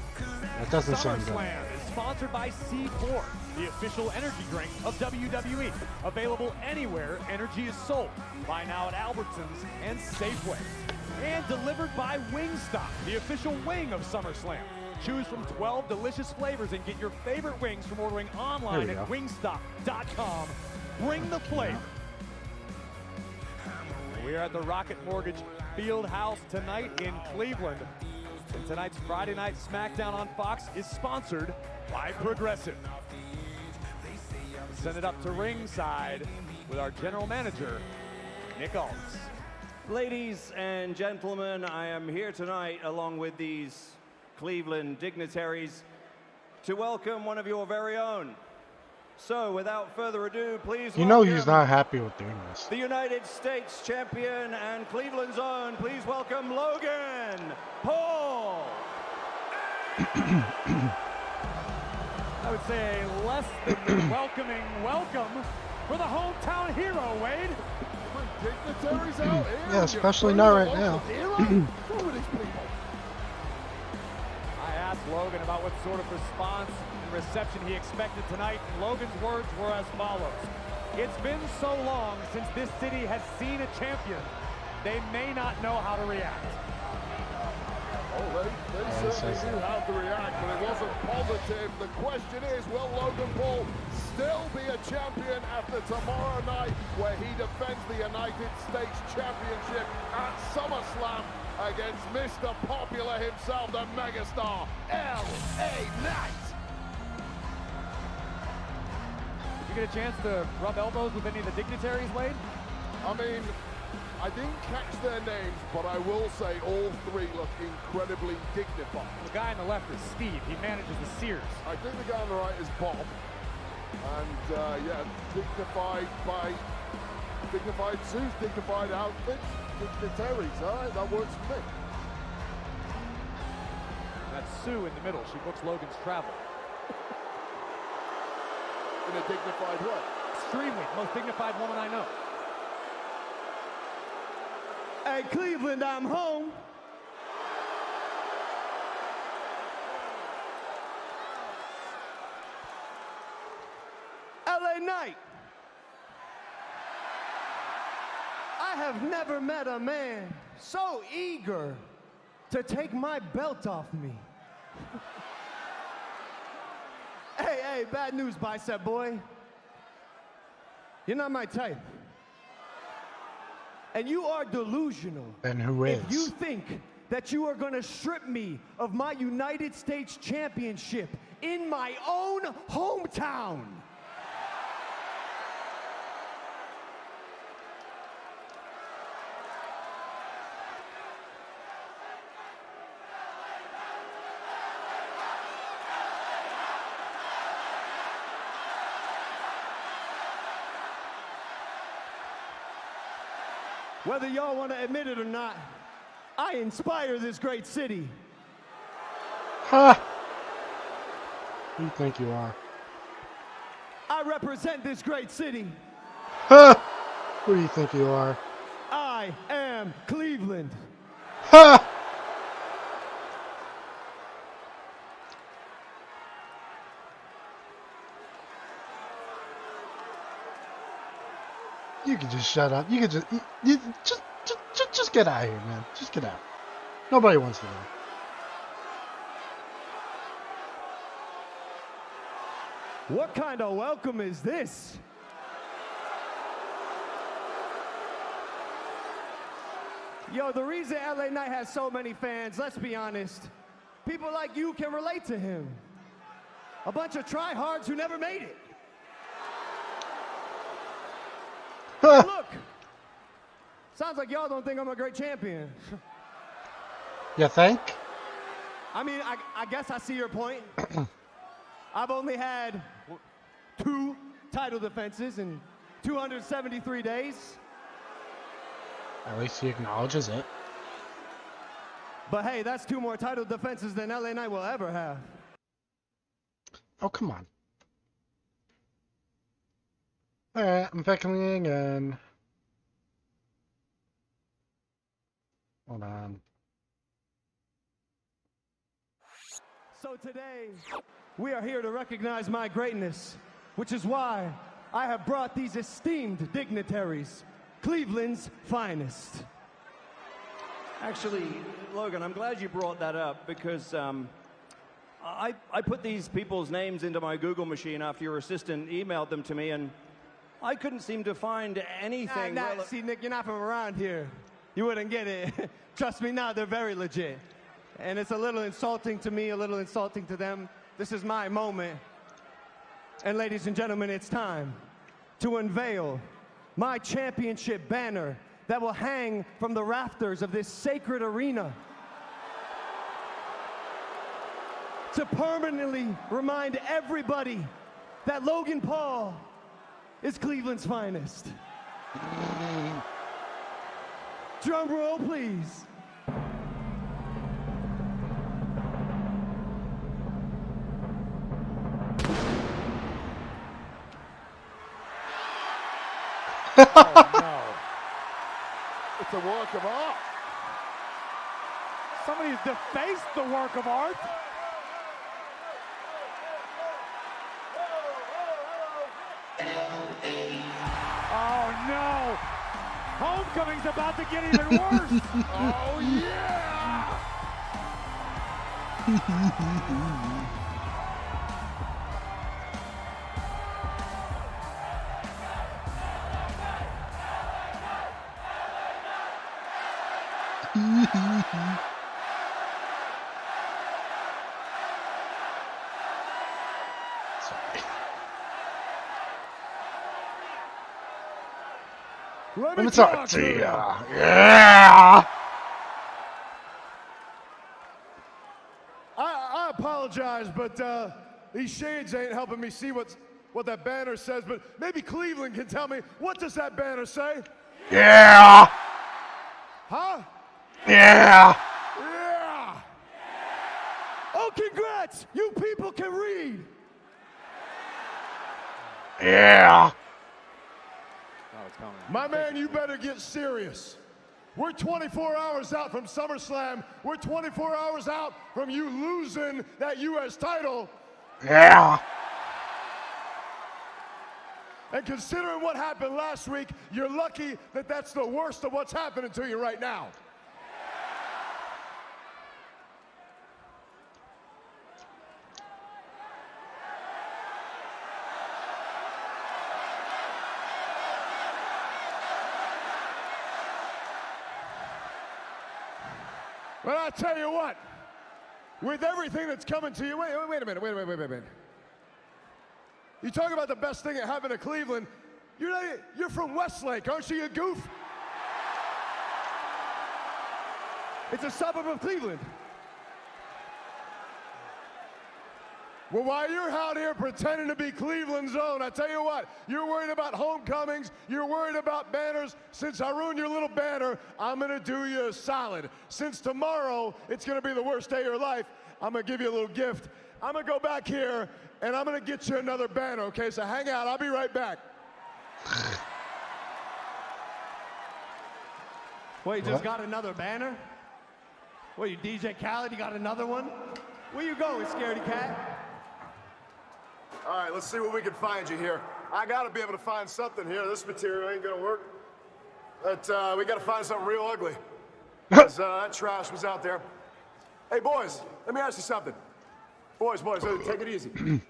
That doesn't sound good. SummerSlam is sponsored by C4, the official energy drink of WWE. Available anywhere energy is sold. Buy now at Albertsons and Safeway. And delivered by Wingstop, the official wing of SummerSlam. Choose from 12 delicious flavors and get your favorite wings from ordering online at wingstop.com. Bring the flavor. We are at the Rocket Mortgage Fieldhouse tonight in Cleveland. And tonight's Friday Night SmackDown on Fox is sponsored by Progressive. Send it up to ringside with our general manager, Nick Aldis. Ladies and gentlemen, I am here tonight along with these Cleveland dignitaries to welcome one of your very own. So, without further ado, please You know welcome he's not happy with doing this. the United States champion and Cleveland's own. Please welcome Logan Paul. I would say a less than welcoming welcome for the hometown hero, Wade. Dignitaries out here. Yeah, especially not right now. Who are these people? I asked Logan about what sort of response and reception he expected tonight, and Logan's words were as follows. It's been so long since this city has seen a champion, they may not know how to react. Oh, they certainly knew how to react, but it wasn't positive. The question is, will Logan Paul still be a champion after tomorrow night, where he defends the United States Championship at SummerSlam against Mr. Popular himself, the megastar, L.A. Knight? Did you get a chance to rub elbows with any of the dignitaries, Wade? I mean, I didn't catch their names, but I will say all three look incredibly dignified. The guy on the left is Steve. He manages the Sears. I think the guy on the right is Bob. And yeah, dignified suits, dignified outfits, dignitaries. All right, that works for me. That's Sue in the middle. She books Logan's travel. In a dignified way. Extremely. Most dignified woman I know. Hey, Cleveland, I'm home. LA Knight. I have never met a man so eager to take my belt off me. Hey, bad news, bicep boy. You're not my type. And you are delusional. And who is? If you think that you are going to strip me of my United States Championship in my own hometown. Whether y'all want to admit it or not, I inspire this great city. Huh. Who do you think you are? I represent this great city. Huh. Who do you think you are? I am Cleveland. Huh. You can just shut up. You can just get out of here, man. Just get out. Nobody wants to know. What kind of welcome is this? Yo, the reason LA Knight has so many fans, let's be honest, people like you can relate to him. A bunch of tryhards who never made it. Look, sounds like y'all don't think I'm a great champion. You think? I mean, I guess I see your point. I've only had 2 title defenses in 273 days. At least he acknowledges it. But hey, that's 2 more title defenses than LA Knight will ever have. Oh, come on. Alright, I'm picking again. Hold on. So today, we are here to recognize my greatness, which is why I have brought these esteemed dignitaries, Cleveland's finest. Actually, Logan, I'm glad you brought that up because I put these people's names into my Google machine after your assistant emailed them to me, and I couldn't seem to find anything. See, Nick, you're not from around here. You wouldn't get it. Trust me now, they're very legit. And it's a little insulting to me, a little insulting to them. This is my moment. And ladies and gentlemen, it's time to unveil my championship banner that will hang from the rafters of this sacred arena to permanently remind everybody that Logan Paul is Cleveland's finest. Drum roll, please. Oh, no. It's a work of art. Somebody's defaced the work of art. Oh, no. Homecoming's about to get even worse. Oh, yeah. Let me talk to you. Yeah. I apologize, but these shades ain't helping me see what that banner says. But maybe Cleveland can tell me, what does that banner say? Yeah. Huh? Yeah. Yeah. Oh, congrats! You people can read. Yeah. coming. My man, you better get serious. We're 24 hours out from SummerSlam. We're 24 hours out from you losing that U.S. title. Yeah. And considering what happened last week, you're lucky that that's the worst of what's happening to you right now. But I tell you what, with everything that's coming to you, wait a minute. You talk about the best thing that happened to Cleveland. You're from Westlake, aren't you, you goof? It's a suburb of Cleveland. Well, while you're out here pretending to be Cleveland's own, I tell you what, you're worried about homecomings, you're worried about banners. Since I ruined your little banner, I'm gonna do you a solid. Since tomorrow, it's gonna be the worst day of your life, I'm gonna give you a little gift. I'm gonna go back here, and I'm gonna get you another banner, okay? So hang out, I'll be right back. Wait, you just got another banner? What, you DJ Khaled, you got another one? Where you going, scaredy cat? All right, let's see what we can find you here. I gotta be able to find something here. This material ain't gonna work. But we gotta find something real ugly. 'Cause that trash was out there. Hey, boys, let me ask you something. Boys, take it easy. You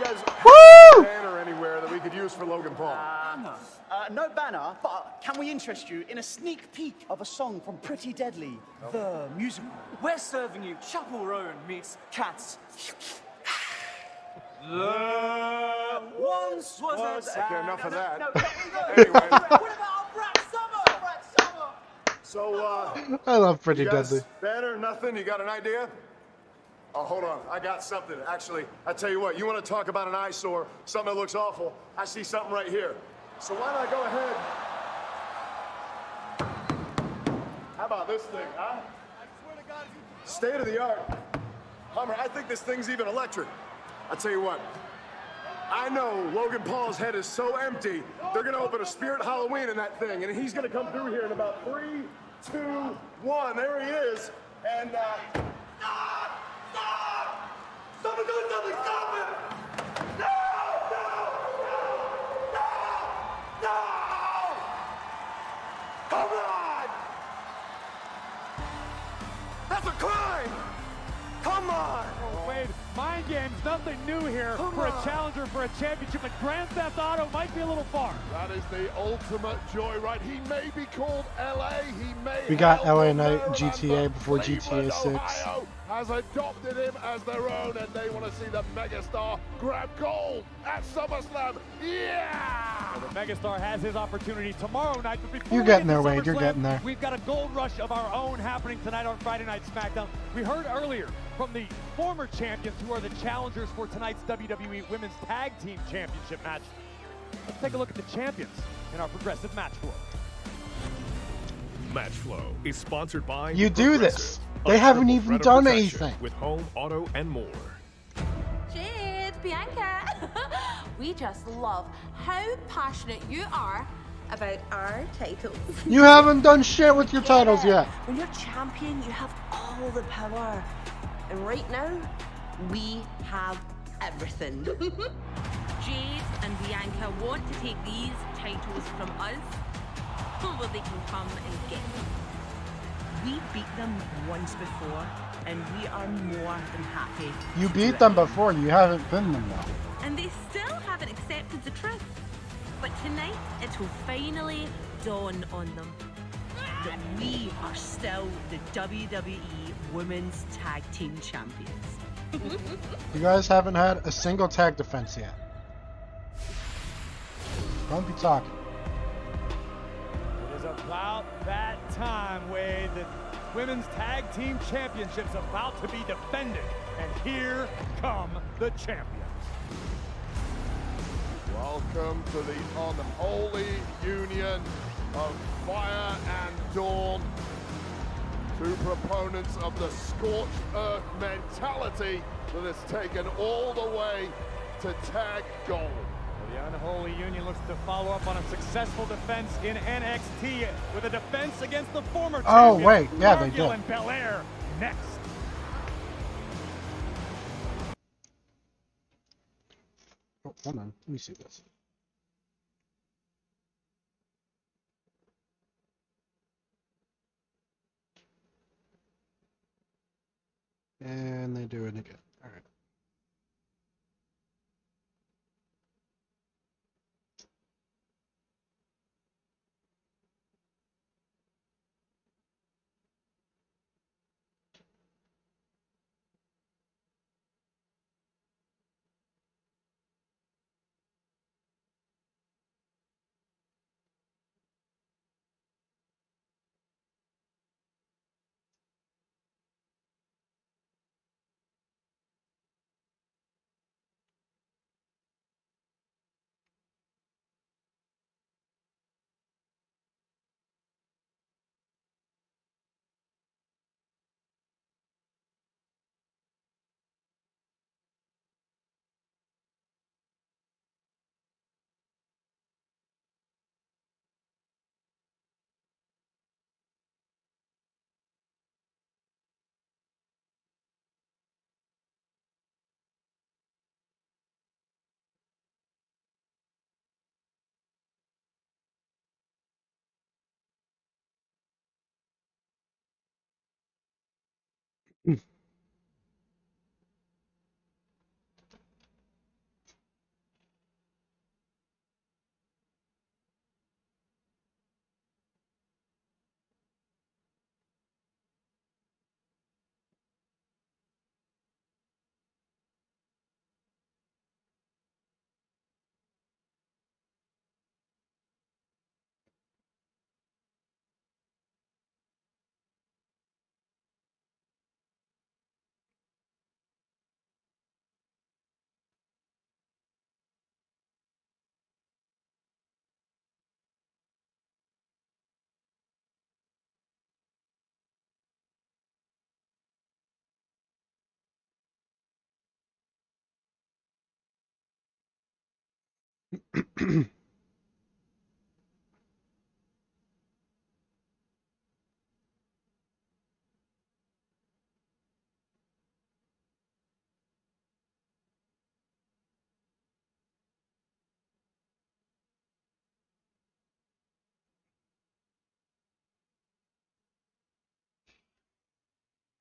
guys have a banner anywhere that we could use for Logan Paul? No banner, but can we interest you in a sneak peek of a song from Pretty Deadly, the musical? We're serving you Chapel Roan meets Cats. Once was a... Okay, enough of that. No, Anyway. What about Brad Summer? So, I love Pretty you guys, Deadly. banner, nothing? You got an idea? Oh, hold on. I got something. Actually, I tell you what, you want to talk about an eyesore, something that looks awful, I see something right here. So why don't I go ahead? How about this thing, huh? State of the art. Hummer, I think this thing's even electric. I tell you what, I know Logan Paul's head is so empty, they're gonna open a Spirit Halloween in that thing, and he's gonna come through here in about 3, 2, 1. There he is. And stop! Someone do something! Stop it! No! Come on! That's a crime! Come on! Oh, Wade, mind games, nothing new here for a challenger for a championship, but Grand Theft Auto might be a little far. That is the ultimate joyride. He may be called LA. He may. We got LA Knight GTA before GTA 6. Ohio has adopted him as their own, and they want to see the megastar grab gold at SummerSlam. Yeah! Well, the megastar has his opportunity tomorrow night, but before You're getting there, Wade. You're getting there. We've got a gold rush of our own happening tonight on Friday Night SmackDown. We heard earlier from the former champions who are the challengers for tonight's WWE Women's Tag Team Championship match. Let's take a look at the champions in our progressive match flow. Match Flow is sponsored by You do this. They haven't even done anything. With home, auto, and more. Jade, Bianca, we just love how passionate you are about our titles. You haven't done shit with your titles yet. When you're champion, you have all the power. And right now, we have everything. Jade and Bianca want to take these titles from us, well, they can come and get them. We beat them once before, and we are more than happy. You beat them before, you haven't pinned them though. And they still haven't accepted the truth. But tonight, it will finally dawn on them that we are still the WWE Women's Tag Team Champions. You guys haven't had a single tag defense yet. Don't be talking. It is about that time, Wade. The Women's Tag Team Championship's about to be defended. And here come the champions. Welcome to the unholy union of Fire and Dawn. Two proponents of the scorched earth mentality that has taken all the way to tag gold. The The unholy union looks to follow up on a successful defense in NXT with a defense against the former Oh, champion, wait. Yeah, they Cargill did. and Belair next. Oh, hold on. Let me see this. And they do it again. All right.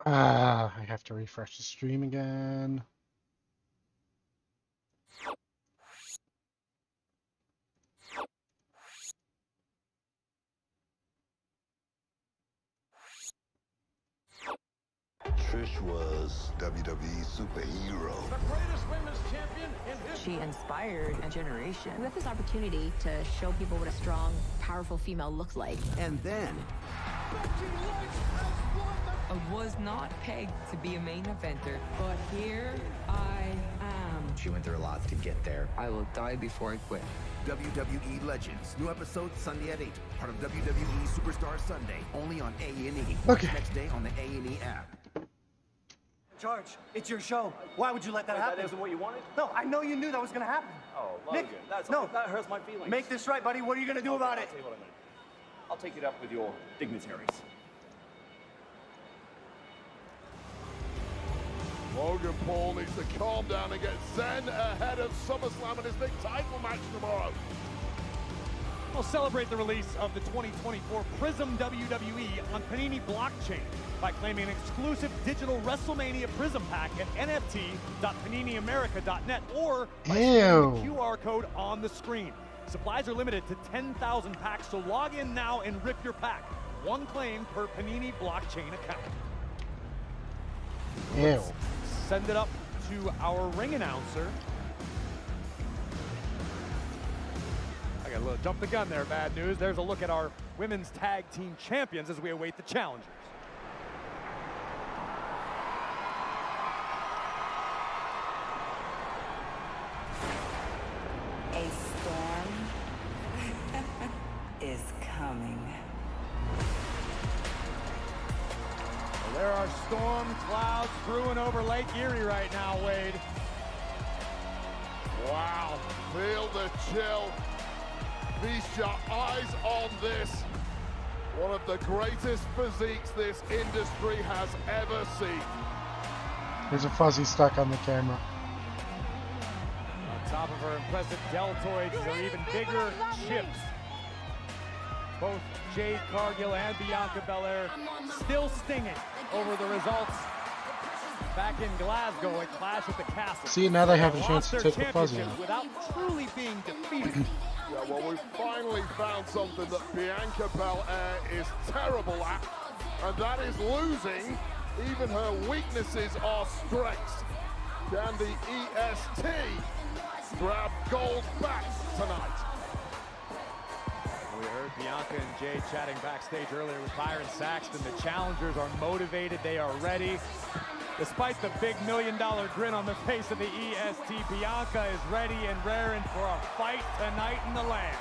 I have to refresh the stream again. Trish was WWE superhero. The greatest women's champion in history. She inspired a generation. We have this opportunity to show people what a strong, powerful female looks like. And then I was not pegged to be a main eventer, but here I am. she went through a lot to get there. I will die before I quit. WWE Legends. New episode Sunday at 8. Part of WWE Superstar Sunday. Only on A&E. Okay. Next day on the A&E app. George, it's your show. Why would you let that happen? That isn't what you wanted? No, I know you knew that was going to happen. Oh, Nick, Logan, that hurts my feelings. Make this right, buddy. What are you going to do about it? I'll tell you what I'm going to do. I'll take it up with your dignitaries. Logan Paul needs to calm down and get zen ahead of SummerSlam and his big title match tomorrow. We'll celebrate the release of the 2024 Prism WWE on Panini Blockchain by claiming an exclusive digital WrestleMania Prism pack at nft.paniniamerica.net or by scanning the QR code on the screen. Supplies are limited to 10,000 packs, so log in now and rip your pack. One claim per Panini Blockchain account. Let's send it up to our ring announcer. I got a little jump the gun there, bad news. There's a look at our women's tag team champions as we await the challengers. A storm is coming. Well, there are storm clouds brewing over Lake Erie right now, Wade. Wow, feel the chill. Feast your eyes on this. One of the greatest physiques this industry has ever seen. There's a fuzzy stuck on the camera. On top of her impressive deltoids are even bigger chips. Both Jade Cargill and Bianca Belair still stinging over the results back in Glasgow at Clash at the Castle. See, now they have a Lost chance to their take the fuzzy championship out. without truly being defeated. Yeah, well, we've finally found something that Bianca Belair is terrible at, and that is losing. Even her weaknesses are strengths. Can the EST grab gold back tonight? We heard Bianca and Jade chatting backstage earlier with Byron Saxton. The challengers are motivated, they are ready. Despite the big $1 million grin on the face of the EST, Bianca is ready and raring for a fight tonight in the land.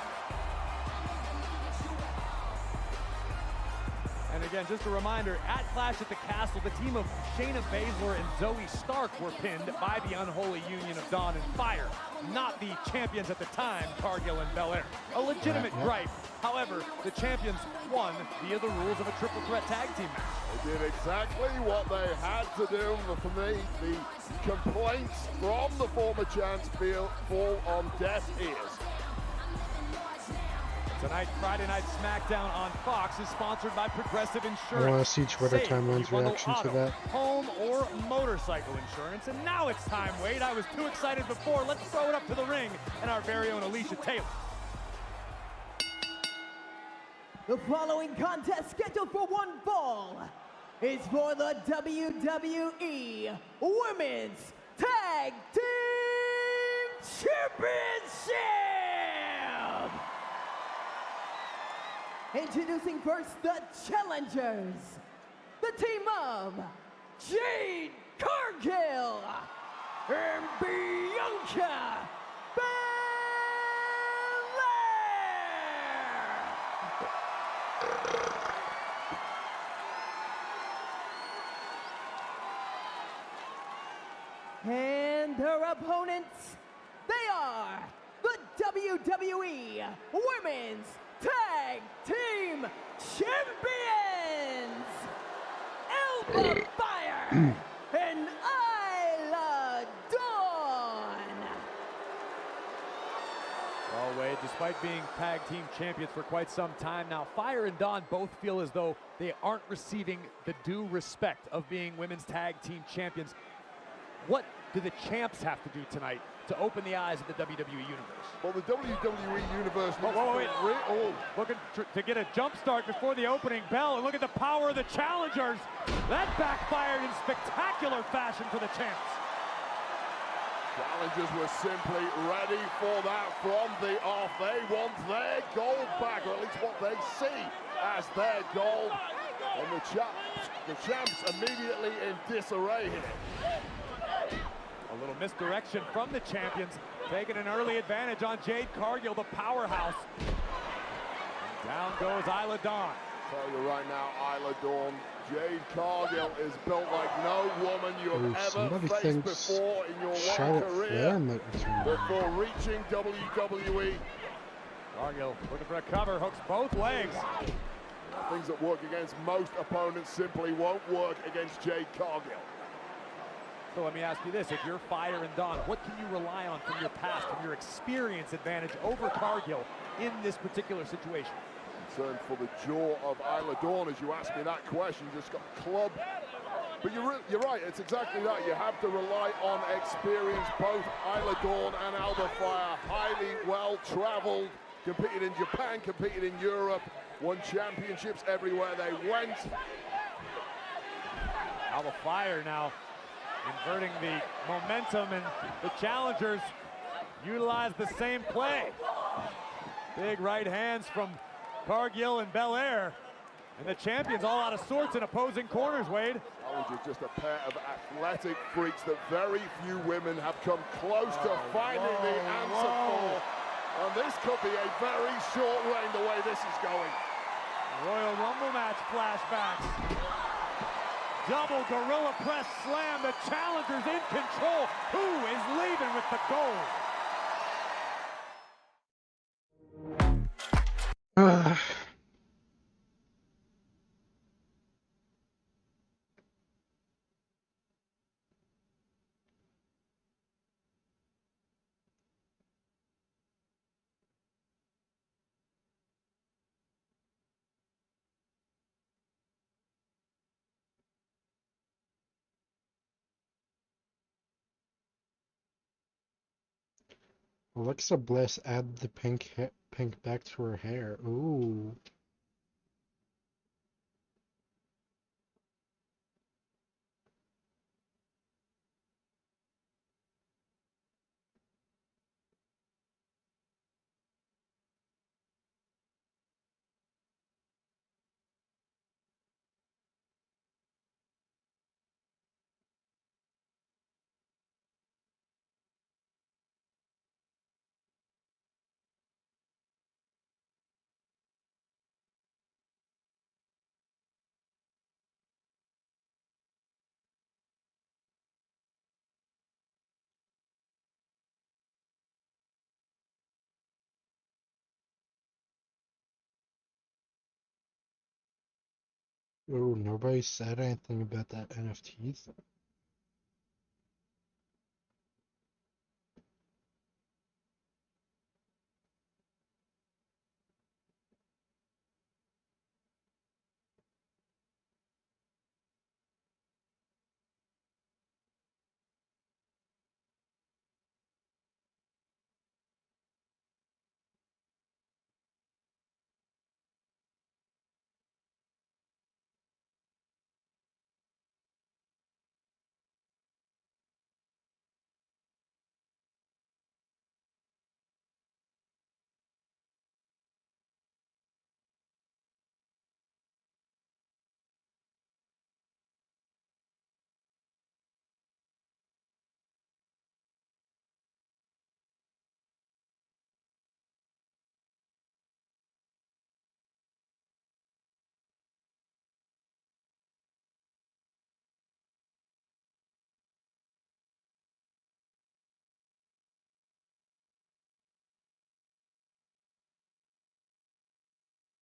And again, just a reminder, at Clash at the Castle, the team of Shayna Baszler and Zoe Stark were pinned by the unholy union of Dawn and Fire, not the champions at the time, Cargill and Belair. A legitimate gripe. However, the champions won via the rules of a triple threat tag team match. They did exactly what they had to do. For me, the complaints from the former champs fall on deaf ears. Tonight, Friday Night SmackDown on Fox is sponsored by Progressive Insurance. I want to see Twitter Save timeline's when you reaction bundle to auto, that. home or motorcycle insurance. And now it's time, Wade. I was too excited before. Let's throw it up to the ring and our very own Alicia Taylor. The following contest, scheduled for one fall, is for the WWE Women's Tag Team Championship! Introducing first the challengers, the team of Jade Cargill and Bianca and their opponents, they are the WWE Women's Tag Team Champions, Alba Fire and Isla Dawn. Well, Wade, despite being tag team champions for quite some time now, Fire and Dawn both feel as though they aren't receiving the due respect of being women's tag team champions. What do the champs have to do tonight to open the eyes of the WWE Universe? Well, the WWE Universe looking to get a jump start before the opening bell, and look at the power of the challengers. That backfired in spectacular fashion for the champs. Challengers were simply ready for that from the off. They want their gold back, or at least what they see as their gold. And the champs immediately in disarray here. A little misdirection from the champions, taking an early advantage on Jade Cargill, the powerhouse. And down goes Isla Dawn. Tell you right now, Isla Dawn, Jade Cargill is built like no woman you have ever faced before in your long career before reaching WWE. Cargill looking for a cover, hooks both legs. Things that work against most opponents simply won't work against Jade Cargill. So let me ask you this, if you're Fire and Dawn, what can you rely on from your past, from your experience advantage over Cargill in this particular situation? Concerned for the jaw of Isla Dawn as you ask me that question, just got clubbed. But you're right, it's exactly that. You have to rely on experience. Both Isla Dawn and Alba Fire, highly well-traveled, competed in Japan, competed in Europe, won championships everywhere they went. Alba Fire now inverting the momentum, and the challengers utilize the same play. Big right hands from Cargill and Belair, and the champions all out of sorts in opposing corners, Wade. Challengers just a pair of athletic freaks that very few women have come close to finding the answer for. And this could be a very short reign the way this is going. Royal Rumble match flashbacks. Double gorilla press slam. The challengers in control. Who is leaving with the gold? Alexa Bliss add the pink back to her hair. Ooh. Ooh, nobody said anything about that NFTs.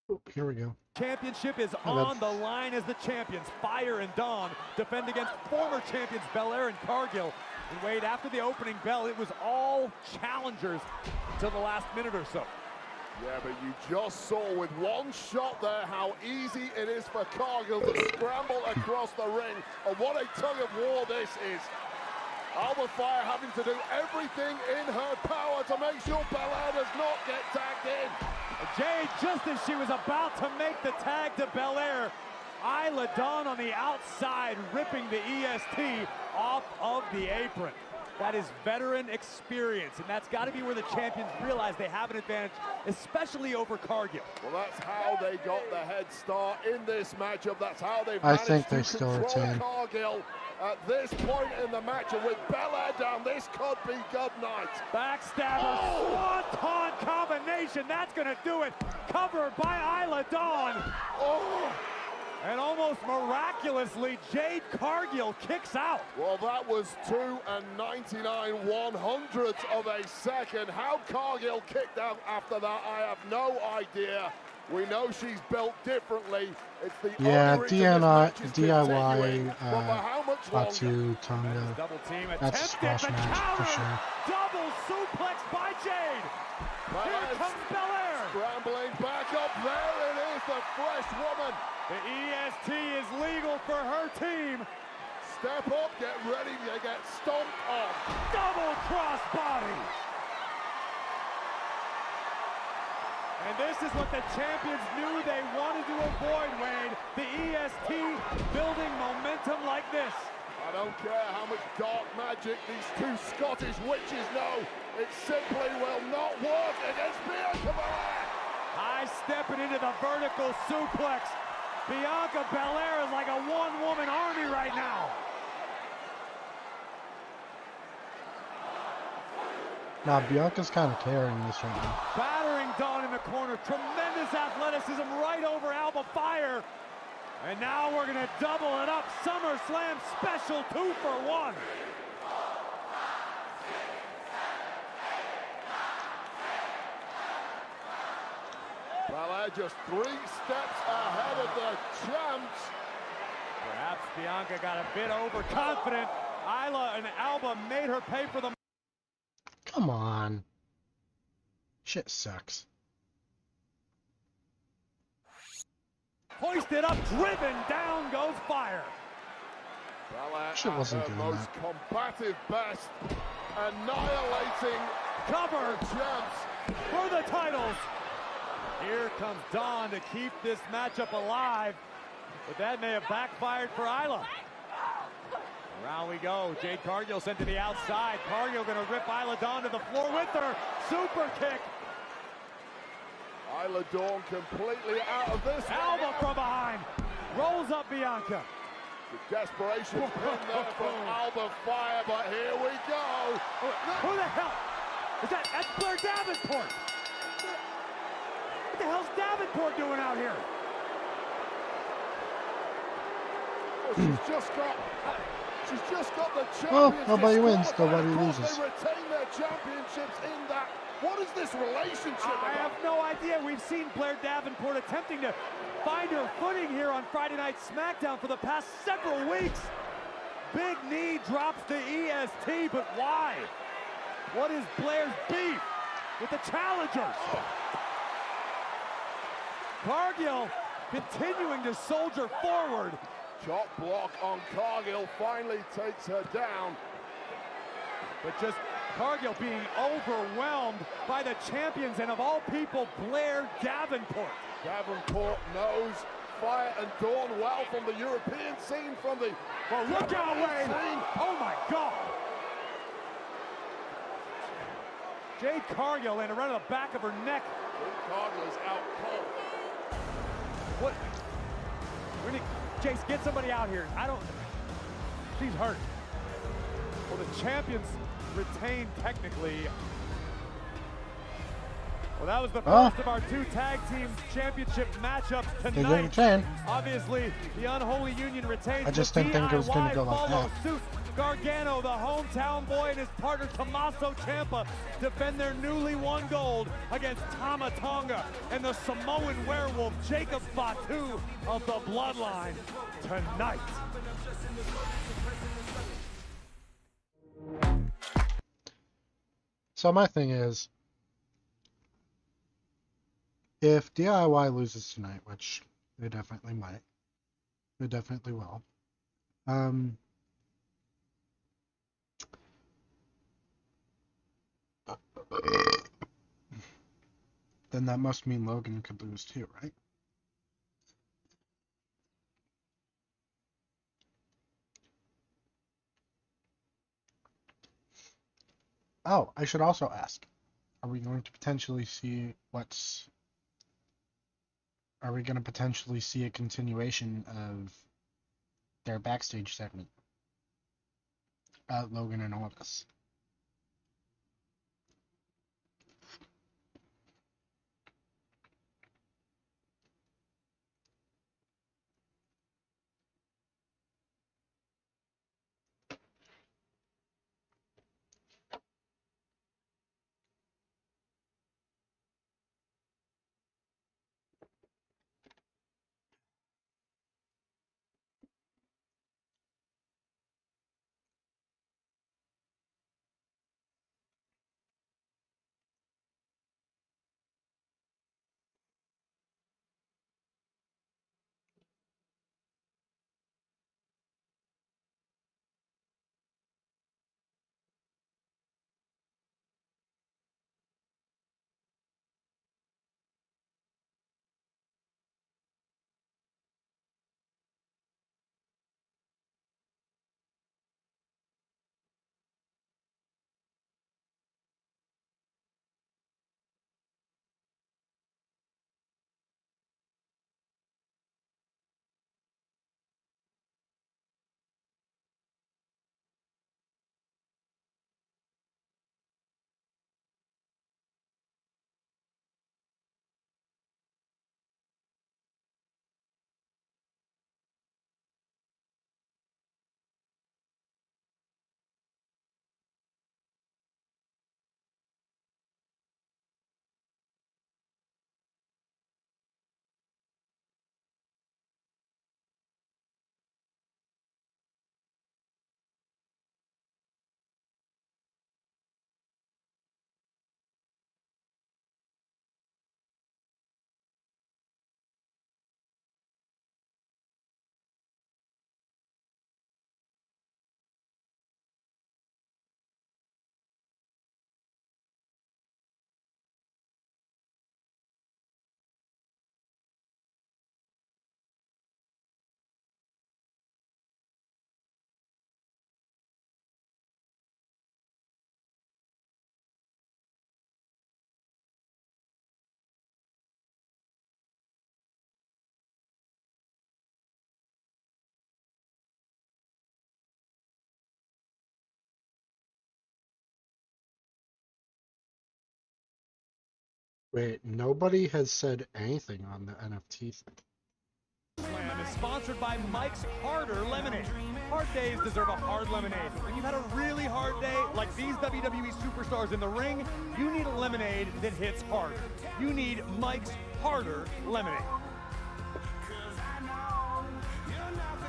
Oh, here we go. Championship is Oh, on the line as the champions, Fire and Dawn, defend against former champions Belair and Cargill. And Wade, after the opening bell, it was all challengers until the last minute or so. Yeah, but you just saw with one shot there how easy it is for Cargill to scramble across the ring. And what a tug of war this is. Alba Fire having to do everything in her power to make sure Belair does not get tagged in. Jade, just as she was about to make the tag to Belair, Isla Dawn on the outside ripping the EST off of the apron. That is veteran experience, and that's got to be where the champions realize they have an advantage, especially over Cargill. Well, that's how they got the head start in this matchup. That's how they've I managed think to they still control retain. Cargill at this point in the match. And with Belair down, this could be good night. Backstabber, swanton combination. That's going to do it. Covered by Isla Dawn. Oh. And almost miraculously, Jade Cargill kicks out. Well, that was 2 99/100ths of a second. How Cargill kicked out after that, I have no idea. We know she's built differently. It's the Yeah, only reason this match is continuing. DIY, But for how much longer? Fatu, Tonga. Double team That's a attempted, squash but match for countered. sure. Double suplex by Jade. Here comes Belair. Scrambling back up. There it is, the fresh woman. The EST is legal for her team. Step up, get ready to get stomped on. Double cross body. And this is what the champions knew they wanted to avoid, Wade. The EST building momentum like this. I don't care how much dark magic these two Scottish witches know. It simply will not work against Bianca Belair. High stepping into the vertical suplex. Bianca Belair is like a one-woman army right now. Now, Bianca's kind of carrying this right now. Battering Dawn in the corner. Tremendous athleticism right over Alba Fire. And now we're going to double it up. SummerSlam special 2 for 1. Belair They're just 3 steps ahead of the champs. Perhaps Bianca got a bit overconfident. Isla and Alba made her pay for the... Come on. Shit sucks. Hoisted up, driven, down goes Fire. Belair Shit wasn't at her doing most that. combative best, annihilating Cover the champs. for the titles. Here comes Dawn to keep this matchup alive, but that may have backfired for Isla. Around we go. Jade Cargill sent to the outside. Cargill gonna rip Isla Dawn to the floor with her. Super kick. Isla Dawn completely out of this. Alba from behind. Rolls up Bianca. The desperation pin there from Alba Fire, but here we go. Who the hell? Is that's Blair Davenport? What the hell's Davenport doing out here? Well, she's just got the championship. Well, nobody wins, squad, nobody and of course loses. They retain their championships in that. What is this relationship I about? have no idea. We've seen Blair Davenport attempting to find her footing here on Friday Night SmackDown for the past several weeks. Big knee drops the EST, but why? What is Blair's beef with the challengers? Cargill continuing to soldier forward. Chop block on Cargill finally takes her down. But just Cargill being overwhelmed by the champions, and of all people, Blair Davenport. Davenport knows Fire and Dawn well from the European scene, from the... Well, look out, Wayne! Oh my God! Jade Cargill landed right on the back of her neck. Jade Cargill is out cold. What? We need, Jace, get somebody out here. She's hurt. Well, the champions retain technically. Well, that was the first of our 2 tag team championship matchups They tonight. retain. Obviously, the unholy union retains. I just The didn't think it was going to go like follow that. suit. Gargano, the hometown boy, and his partner Tommaso Ciampa defend their newly won gold against Tama Tonga and the Samoan werewolf Jacob Fatu of the Bloodline tonight. So my thing is, if DIY loses tonight, which they definitely might, they definitely will, then that must mean Logan could lose too, right? Oh, I should also ask, are we going to potentially see are we going to potentially see a continuation of their backstage segment? Logan and Aldis. Wait, nobody has said anything on the NFT thing. Slam is sponsored by Mike's Harder Lemonade. Hard days deserve a hard lemonade. When you've had a really hard day, like these WWE superstars in the ring, you need a lemonade that hits harder. You need Mike's Harder Lemonade.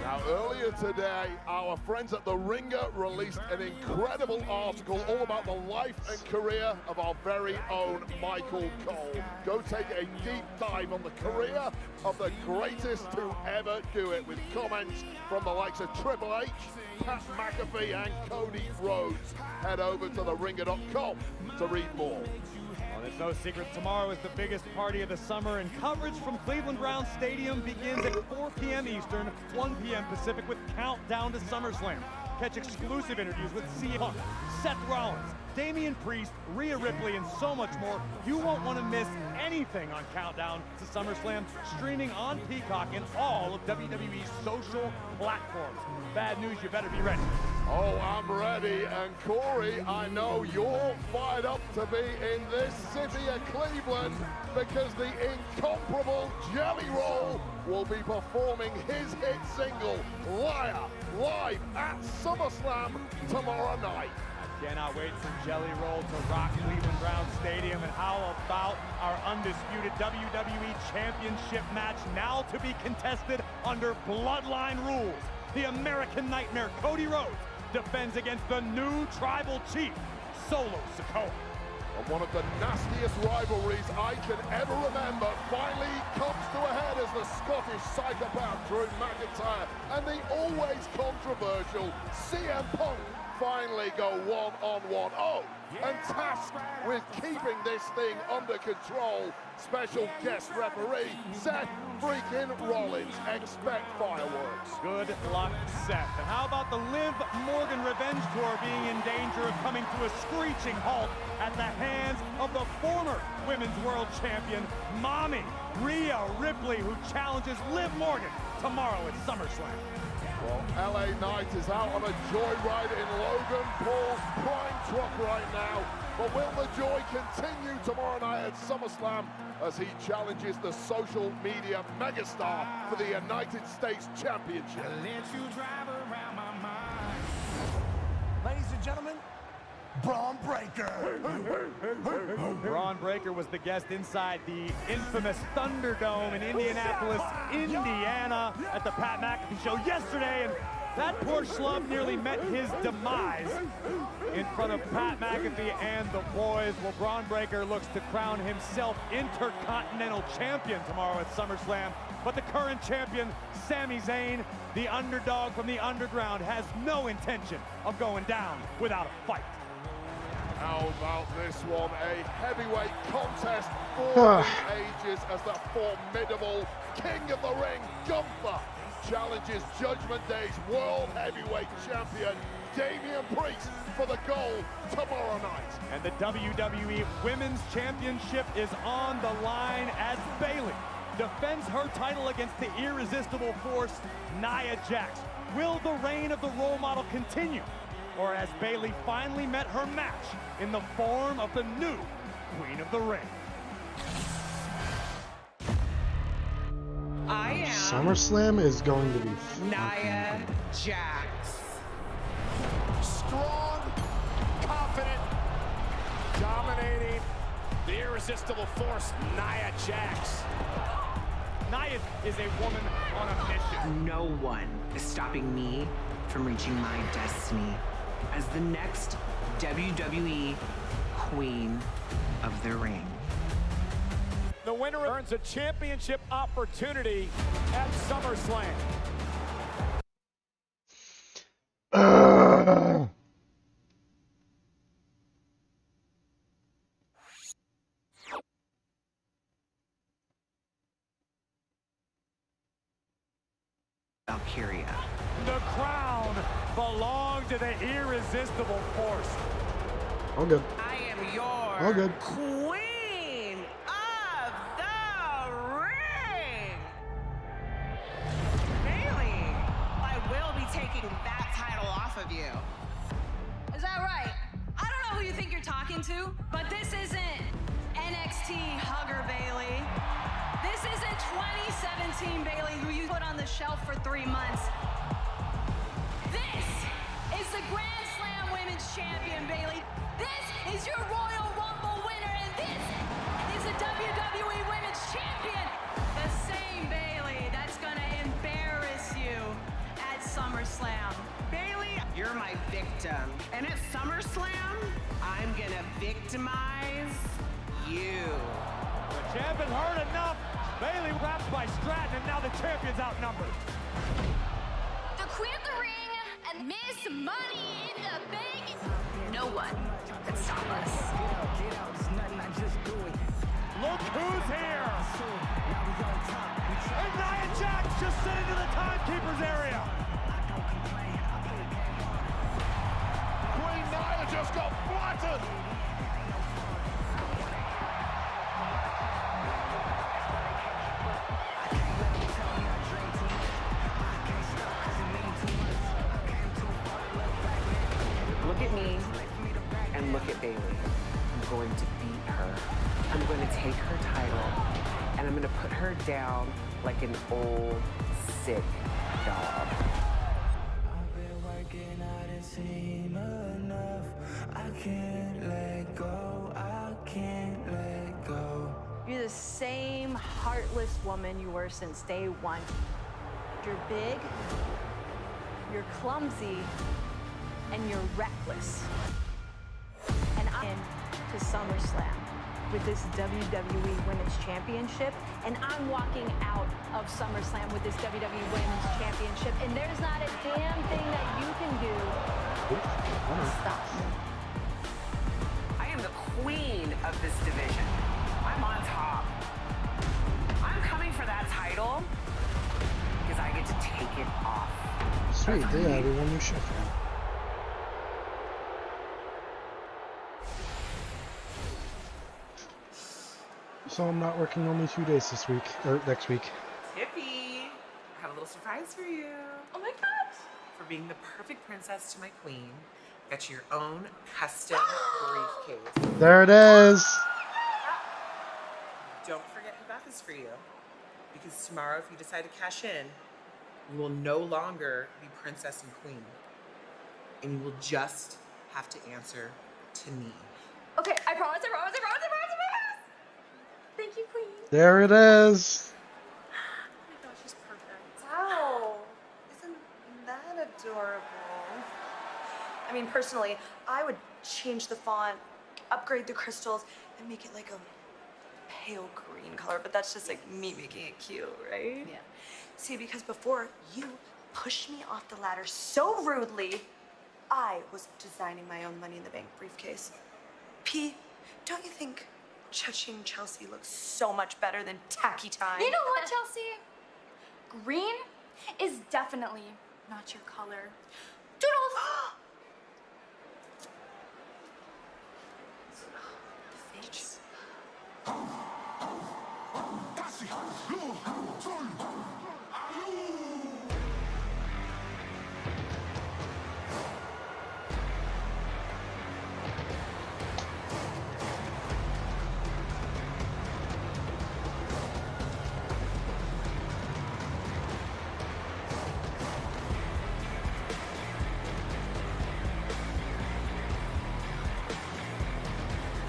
Now, earlier today, our friends at The Ringer released an incredible article all about the life and career of our very own Michael Cole. Go take a deep dive on the career of the greatest to ever do it, with comments from the likes of Triple H, Pat McAfee, and Cody Rhodes. Head over to theringer.com to read more. Well, there's no secret tomorrow is the biggest party of the summer, and coverage from Cleveland Browns Stadium begins at 4 p.m. Eastern, 1 p.m. Pacific with Countdown to SummerSlam. Catch exclusive interviews with CM Punk, Seth Rollins, Damian Priest, Rhea Ripley, and so much more. You won't want to miss anything on Countdown to SummerSlam, streaming on Peacock and all of WWE's social platforms. Bad news, you better be ready. Oh, I'm ready, and Corey, I know you're fired up to be in this city of Cleveland, because the incomparable Jelly Roll will be performing his hit single, Liar, live at SummerSlam tomorrow night. I cannot wait for Jelly Roll to rock Cleveland Browns Stadium. And how about our undisputed WWE Championship match, now to be contested under Bloodline rules? The American Nightmare, Cody Rhodes, defends against the new Tribal Chief, Solo Sikoa. And one of the nastiest rivalries I can ever remember finally comes to a head as the Scottish psychopath Drew McIntyre and the always controversial CM Punk finally go one-on-one. Oh, and tasked with keeping this thing under control, special guest referee Seth freaking Rollins. Expect fireworks. Good luck, Seth. And how about the Liv Morgan Revenge Tour being in danger of coming to a screeching halt at the hands of the former Women's World Champion, Mommy Rhea Ripley, who challenges Liv Morgan tomorrow at SummerSlam. Well, LA Knight is out on a joyride in Logan Paul's prime truck right now. But will the joy continue tomorrow night at SummerSlam as he challenges the social media megastar for the United States Championship? Ladies and gentlemen, Braun Breaker. Braun Breaker was the guest inside the infamous Thunderdome in Indianapolis, Indiana, at the Pat McAfee show yesterday, and that poor schlub nearly met his demise in front of Pat McAfee and the boys. Well, Braun Breaker looks to crown himself Intercontinental Champion tomorrow at SummerSlam, but the current champion, Sami Zayn, the underdog from the underground, has no intention of going down without a fight. How about this one? A heavyweight contest for the ages as the formidable King of the Ring, Gunther, challenges Judgment Day's World Heavyweight Champion, Damian Priest, for the gold tomorrow night. And the WWE Women's Championship is on the line as Bayley defends her title against the irresistible force, Nia Jax. Will the reign of the role model continue? Or has Bayley finally met her match in the form of the new Queen of the Ring? I am SummerSlam is going to be Nia Jax. Strong, confident, dominating, the irresistible force, Nia Jax. Nia is a woman on a mission. No one is stopping me from reaching my destiny as the next WWE Queen of the Ring. The winner earns a championship opportunity at SummerSlam. Valkyria. The crown belonged to the irresistible force. All good. I am your All good. Queen of the Ring. Bayley, I will be taking that title off of you. Is that right? I don't know who you think you're talking to, but this isn't NXT hugger Bailey. This isn't 2017 Bailey, who you put on the shelf for 3 months. This is the Grand Slam Women's Champion, Bailey. This is your Royal Rumble winner, and this is the WWE Women's Champion. The same Bailey that's gonna embarrass you at SummerSlam. Bailey, you're my victim. And at SummerSlam, I'm gonna victimize you. The champion heard enough. Bailey wrapped by Stratton, and now the champion's outnumbered. The Queen of the Ring and Miss Money in the Bank. No one can stop us. Look who's here! And Nia Jax just sent into the timekeeper's area. Queen Nia just got flattened. Look at me and look at Bailey. I'm going to beat her. I'm going to take her title and I'm going to put her down like an old, sick dog. I've been working out and seen enough. I can't let go. I can't let go. You're the same heartless woman you were since day one. You're big, you're clumsy, and you're reckless. And I'm into SummerSlam with this WWE Women's Championship, and I'm walking out of SummerSlam with this WWE Women's Championship, and there's not a damn thing that you can do to stop me. I am the queen of this division. I'm on top. I'm coming for that title because I get to take it off. Sweet, they added one new shift now. So I'm not working only 2 days this week, or next week. Tippy, I have a little surprise for you. Oh my gosh. For being the perfect princess to my queen, got your own custom briefcase. There it is. Don't forget who got this for you. Because tomorrow, if you decide to cash in, you will no longer be princess and queen. And you will just have to answer to me. Okay, I promise. Thank you, Queen. There it is. Oh my gosh, she's perfect. Wow. Isn't that adorable? I mean, personally, I would change the font, upgrade the crystals, and make it like a pale green color, but that's just like me making it cute, right? Yeah. See, because before you pushed me off the ladder so rudely, I was designing my own Money in the Bank briefcase. P, don't you think Cha-ching Chelsea looks so much better than tacky time? You know what, Chelsea? Green is definitely not your color. Doodles! The face.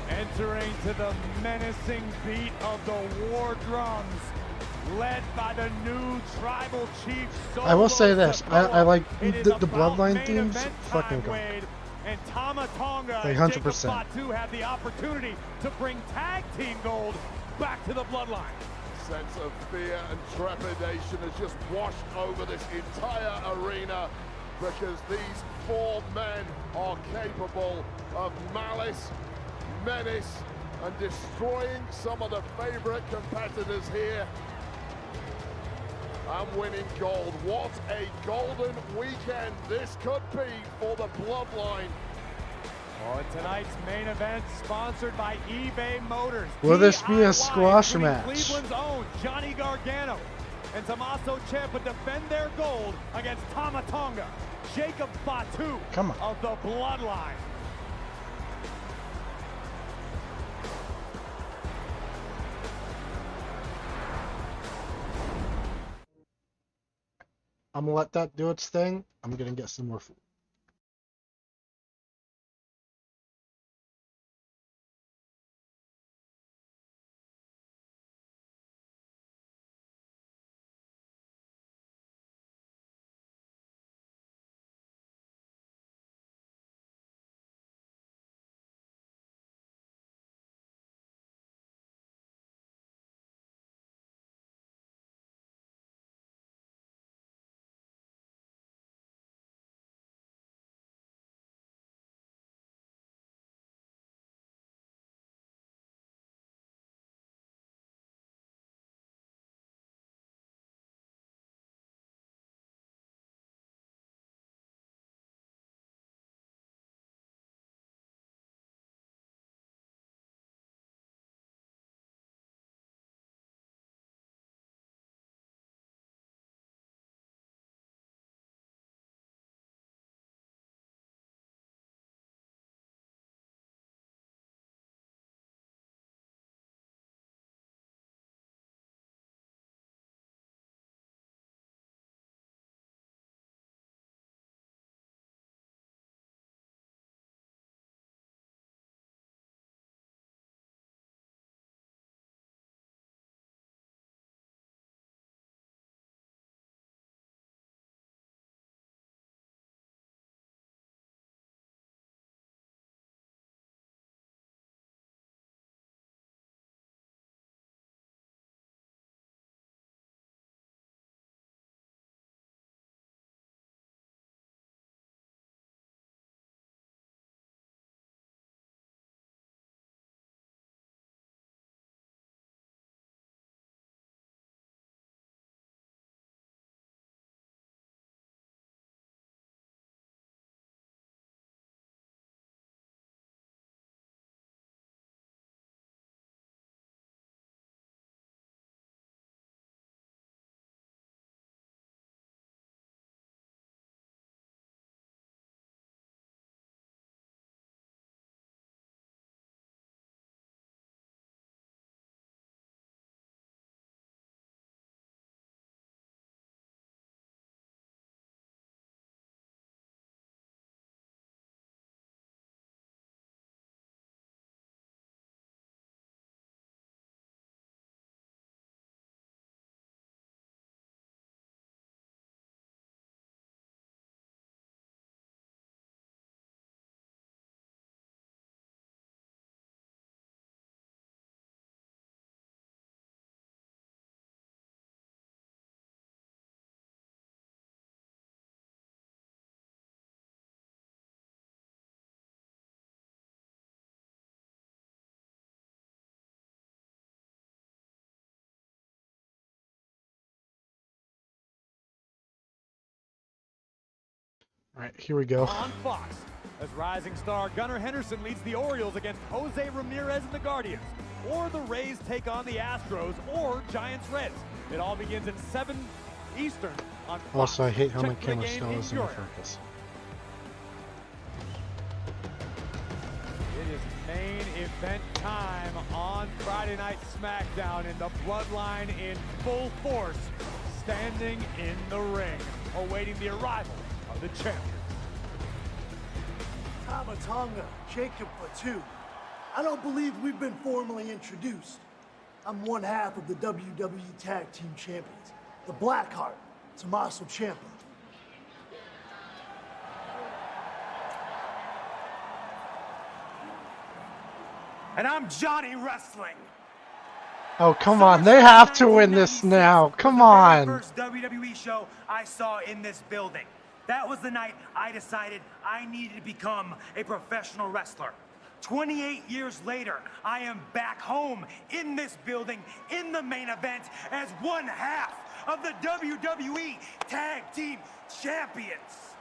Entering to the menacing beat of the war drums, led by the new tribal chief. I will say this, I like the bloodline themes. Fucking go. And Tama Tonga like 100%. Fatu have the opportunity to bring tag team gold back to the bloodline. Sense of fear and trepidation has just washed over this entire arena because these four men are capable of malice, menace, and destroying some of the favorite competitors here and winning gold. What a golden weekend this could be for the bloodline. Oh, and tonight's main event sponsored by eBay Motors. Will this be a DIY, squash including match? Cleveland's own Johnny Gargano and Tommaso Ciampa defend their gold against Tama Tonga, Jacob Fatu Come on. of the bloodline. I'm gonna let that do its thing. I'm gonna get some more food. All right, here we go. On Fox, as rising star Gunnar Henderson leads the Orioles against Jose Ramirez and the Guardians, or the Rays take on the Astros, or Giants Reds. It all begins at 7 Eastern on Fox. Also, I hate how my Check the camera game still in isn't your in focus. It is main event time on Friday Night SmackDown, and the Bloodline in full force, standing in the ring, awaiting the arrival of the champions. Tama Tonga, Jacob Platoon. I don't believe we've been formally introduced. I'm one half of the WWE Tag Team Champions, the Blackheart, Tommaso Ciampa. And I'm Johnny Wrestling. Oh, come on. They have to win this now. Come on. First WWE show I saw in this building. That was the night I decided I needed to become a professional wrestler. 28 years later, I am back home in this building in the main event as one half of the WWE Tag Team Champions.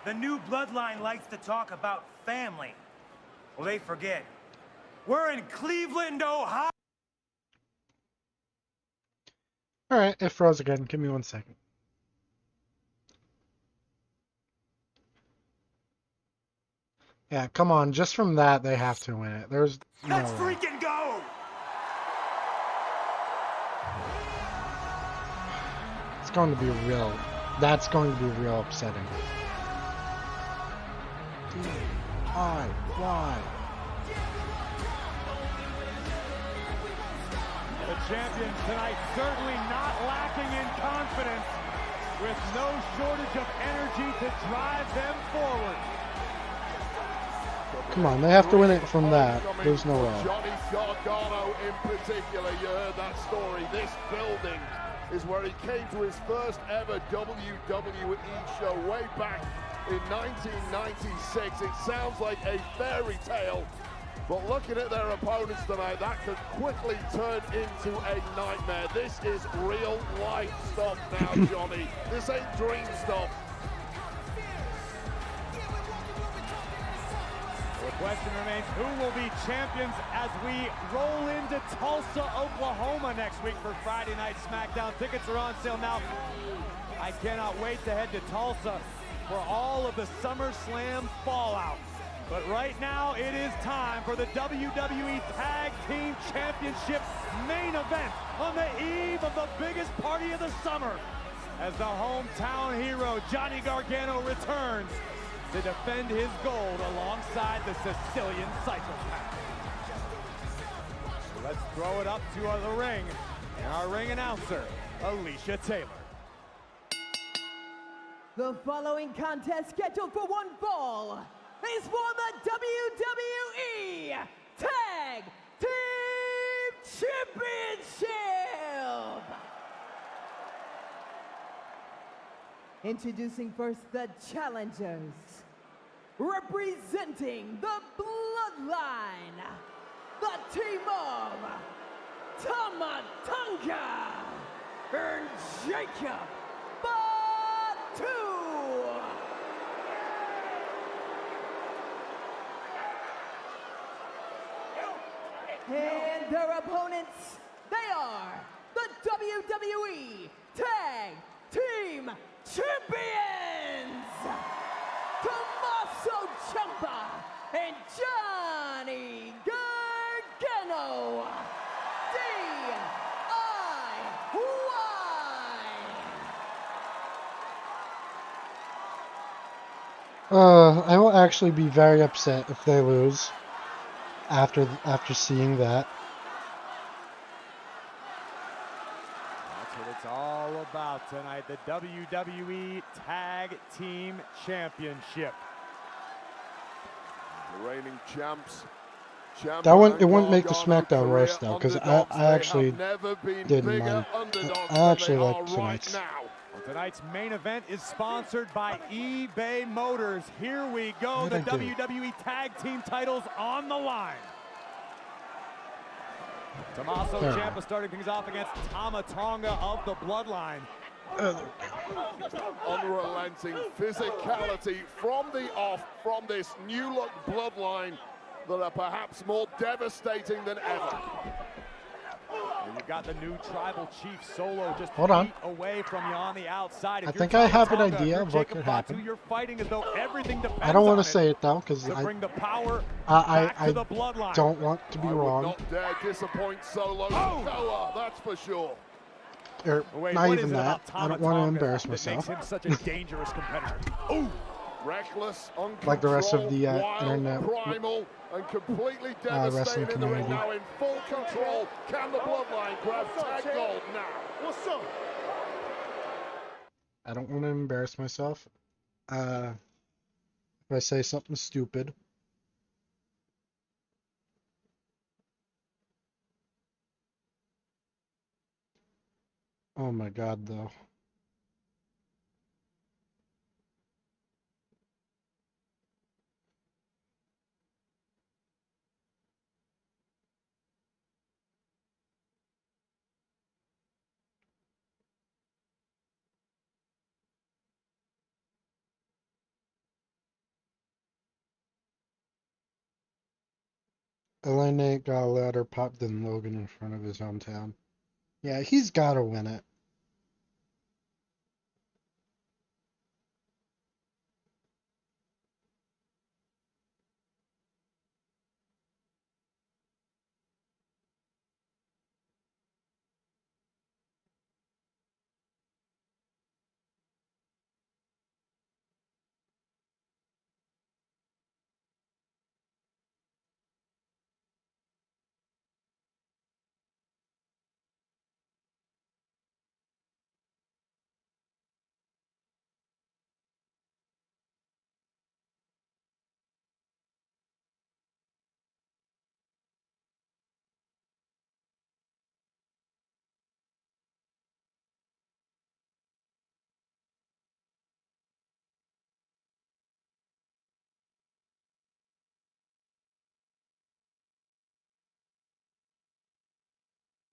The new bloodline likes to talk about family. Well, they forget. We're in Cleveland, Ohio. All right, it froze again. Give me 1 second. Yeah, come on. Just from that, they have to win it. There's no Let's way. freaking go! It's going to be real. That's going to be real upsetting. D-I-Y. The champions tonight certainly not lacking in confidence, with no shortage of energy to drive them forward. Come on, they have to win it from that. There's no way. Johnny Gargano in particular, you heard that story. This building is where he came to his first ever WWE show way back in 1996. It sounds like a fairy tale, but looking at their opponents tonight, that could quickly turn into a nightmare. This is real life stuff now, Johnny. This ain't dream stuff. The question remains, who will be champions as we roll into Tulsa, Oklahoma next week for Friday Night SmackDown. Tickets are on sale now. I cannot wait to head to Tulsa for all of the SummerSlam fallout. But right now, it is time for the WWE Tag Team Championship main event on the eve of the biggest party of the summer, as the hometown hero, Johnny Gargano, returns to defend his gold alongside the Sicilian psychopath. So let's throw it up to the ring, and our ring announcer, Alicia Taylor. The following contest, scheduled for one fall, is for the WWE Tag Team Championship! Introducing first the challengers. Representing the Bloodline, the team of Tamatonga and Jacob Batu. And their opponents, they are the WWE Tag Team Champions, Tommaso Ciampa and Johnny Gargano. I will actually be very upset if they lose after seeing that. That's what it's all about tonight, the WWE Tag Team Championship. The reigning champs. That one, it wouldn't make the SmackDown roast though, because I actually didn't mind. I actually liked tonight's. Well, tonight's main event is sponsored by eBay Motors. Here we go, the WWE Tag Team titles on the line. Tommaso Ciampa starting things off against Tamatonga of the Bloodline. Unrelenting physicality from the off, from this new look Bloodline that are perhaps more devastating than ever. And you've got the new Tribal Chief Solo just Hold on. feet away from you on the outside. If I you're think I have an Tamatonga, idea you're of what Jacob could Batu, happen. You're fighting as though everything depends I don't want on to it say it though, because to bring the power I back to the Bloodline. don't want to be I wrong. would not dare disappoint Solo Sikoa, that's for sure. Or Wait, not what even is it that. about I don't want to Tamatonga embarrass that myself. makes him such a dangerous competitor? Ooh. Reckless, uncontrolled, Like the rest of the wild, internet primal, and completely wrestling devastating in the ring community. now in full control. Can the Bloodline grab tag gold now? What's up? I don't want to embarrass myself. If I say something stupid. Oh my god, though. LA Nate got a louder pop than Logan in front of his hometown. Yeah, he's got to win it.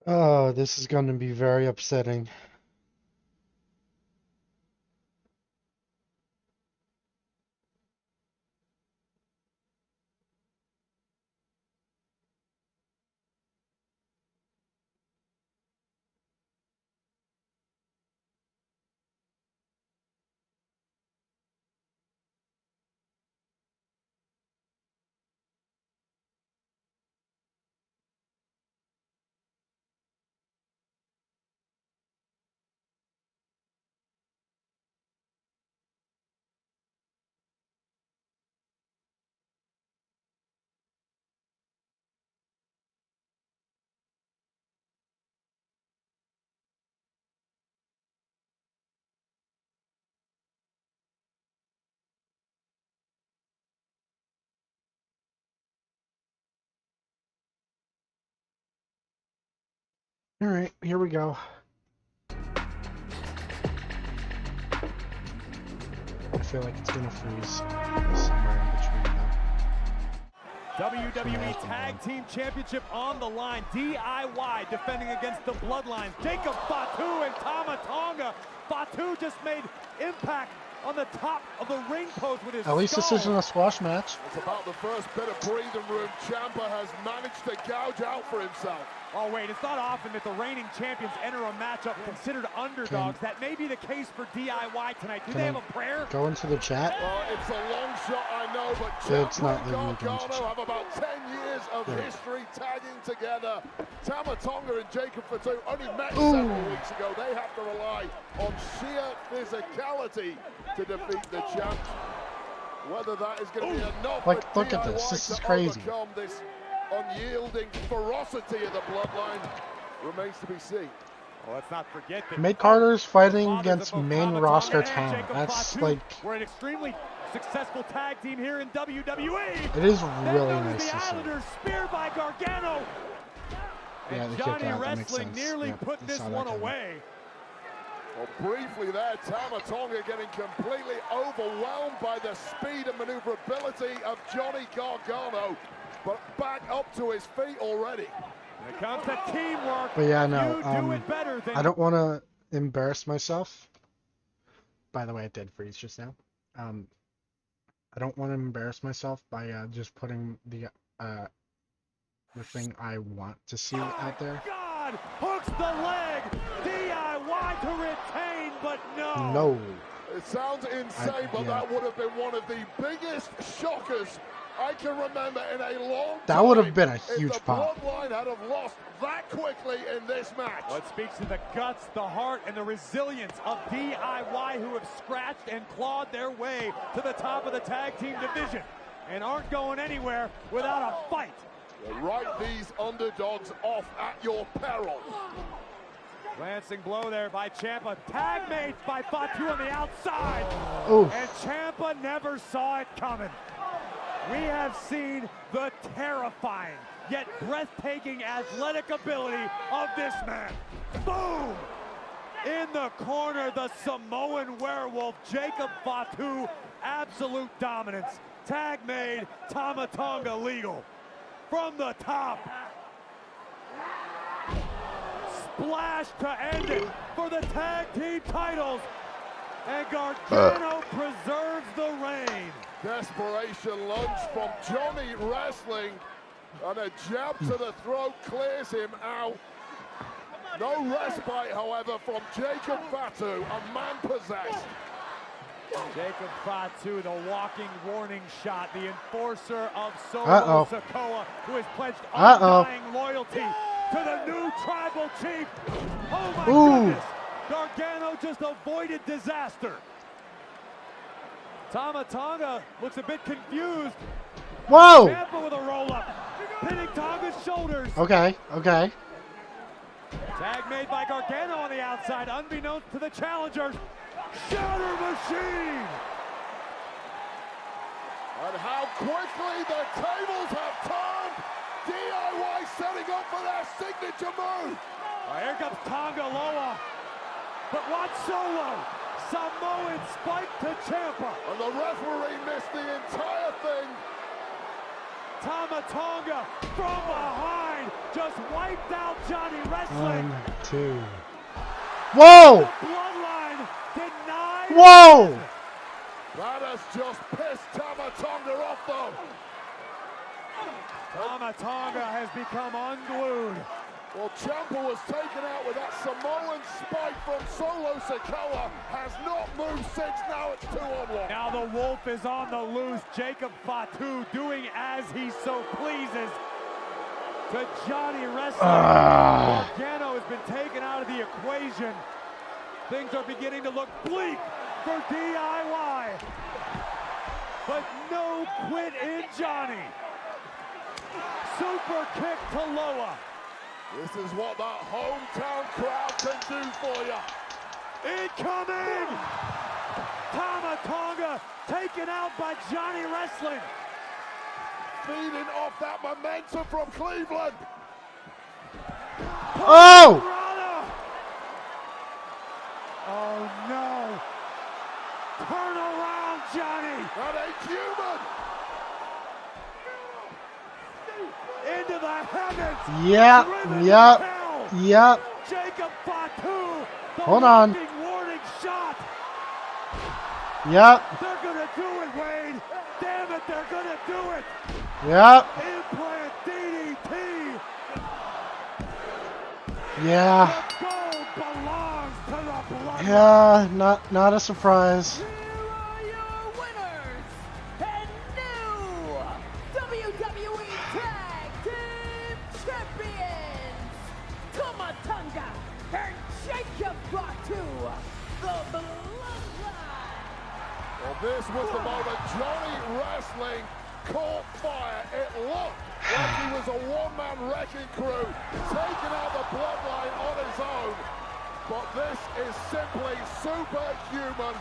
Oh, this is going to be very upsetting. All right, here we go. I feel like it's gonna freeze somewhere in between now. WWE Tag Team Championship on the line. DIY defending against the Bloodlines. Jacob Fatu and Tama Tonga. Fatu just made impact on the top of the ring post with his At least this skull. isn't a squash match. It's about the first bit of breathing room Ciampa has managed to gouge out for himself. Oh wait, it's not often that the reigning champions enter a matchup considered underdogs. That may be the case for DIY tonight. Do they have a prayer? Go into the chat. Well, it's a long shot, I know, but It's not Ciampa letting and me go into Gargano have about 10 years of history tagging together. Tama Tonga and Jacob Fatu only met several weeks ago. They have to rely on sheer physicality to defeat the champ. Whether that is going to be enough Like, for look at this. DIY This is to crazy. overcome this unyielding ferocity of the Bloodline remains to be seen. Well, let's not forget that Nate Carter's fighting against main roster talent. That's like, we're an extremely successful tag team here in WWE. it is Then really notice nice the to see. Islanders speared by Gargano. Yeah, And the kick Johnny out, that makes Wrestling sense. nearly Yep, put I this saw that one coming. away. Well, briefly there, Tama Tonga getting completely overwhelmed by the speed and maneuverability of Johnny Gargano, but back up to his feet already. When it comes to teamwork, But yeah, you no, do it better than I don't want to embarrass myself. By the way, it did freeze just now. I don't want to embarrass myself by just putting the thing I want to see out there. God hooks the leg. DIY to retain, but no. No. It sounds insane, but that would have been one of the biggest shockers I can remember in a long time. That would have been a if huge the pop. Bloodline had have lost that quickly in this match. What speaks to the guts, the heart, and the resilience of DIY, who have scratched and clawed their way to the top of the tag team division and aren't going anywhere without a fight. You write these underdogs off at your peril. Glancing blow there by Ciampa. Tag made by Fatu on the outside. Oof. And Ciampa never saw it coming. We have seen the terrifying yet breathtaking athletic ability of this man. Boom! In the corner, the Samoan werewolf, Jacob Fatu. Absolute dominance. Tag made, Tama Tonga legal. From the top. Splash to end it for the tag team titles. And Gargano preserves the reign. Desperation lunge from Johnny Wrestling. And a jab to the throat clears him out. No respite, however, from Jacob Fatu, a man possessed. Jacob Fatu, the walking warning shot, the enforcer of Solo Sikoa, who has pledged undying loyalty to the new tribal chief. Oh my goodness! Gargano just avoided disaster. Tama Tonga looks a bit confused. Whoa! Ciampa with a roll-up, pinning Tonga's shoulders. Okay, okay. Tag made by Gargano on the outside, unbeknownst to the challengers. Shatter Machine! And how quickly the tables have turned. DIY setting up for their signature move. Here comes Tonga Loa. But watch Solo. Samoan spike to Ciampa. And the referee missed the entire thing. Tama Tonga from behind just wiped out Johnny Wrestling. 1, 2. Whoa! Bloodline denied. Whoa! That has just pissed Tama Tonga off, though. Tama Tonga has become unglued. Well, Ciampa was taken out with that Samoan spike from Solo Sikoa. Has not moved since. Now it's 2-on-1. Now the Wolf is on the loose. Jacob Fatu doing as he so pleases to Johnny Wrestling. Gargano has been taken out of the equation. Things are beginning to look bleak for DIY. But no quit in Johnny. Super kick to Loa. This is what that hometown crowd can do for you. Incoming! Tama Tonga taken out by Johnny Wrestling. Feeding off that momentum from Cleveland. Oh! Oh no! Turn around, Johnny! That ain't human! Into the heavens! Yep, yep, yep. Jacob Fatu! Hold on. Warning shot! Yep, They're gonna do it, Wade! Damn it, they're gonna do it! yep. Implant DDT! Yeah. The gold belongs to the blood. Yeah, not a surprise. Here are your winners and new WWE Tag Team Champions, Tama Tonga and Jacob Fatu, the Bloodline. Well, this was the moment Johnny Wrestling caught fire. It looked like he was a one-man wrecking crew, taking out the Bloodline on his own. But this is simply superhuman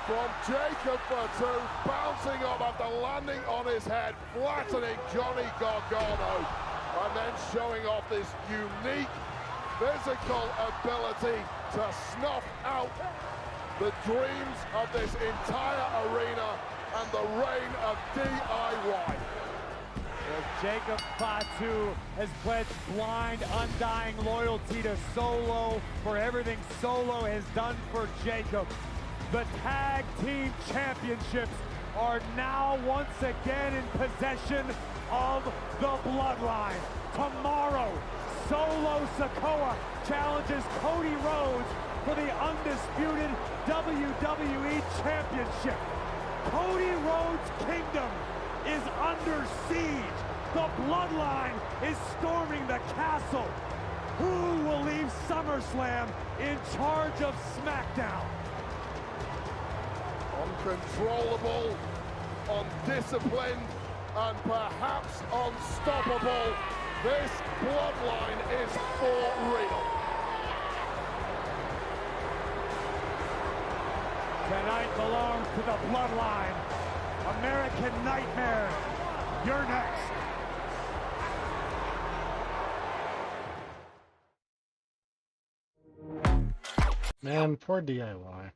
from Jacob Fatu, bouncing up after landing on his head, flattening Johnny Gargano, and then showing off this unique physical ability to snuff out the dreams of this entire arena and the reign of DIY. Well, Jacob Fatu has pledged blind, undying loyalty to Solo for everything Solo has done for Jacob. The Tag Team Championships are now once again in possession of the Bloodline. Tomorrow, Solo Sikoa challenges Cody Rhodes for the undisputed WWE Championship. Cody Rhodes' kingdom is under siege. The Bloodline is storming the castle. Who will leave SummerSlam in charge of SmackDown? Uncontrollable, undisciplined, and perhaps unstoppable. This Bloodline is for real. Tonight belongs to the Bloodline. American Nightmare, you're next. Man, poor DIY.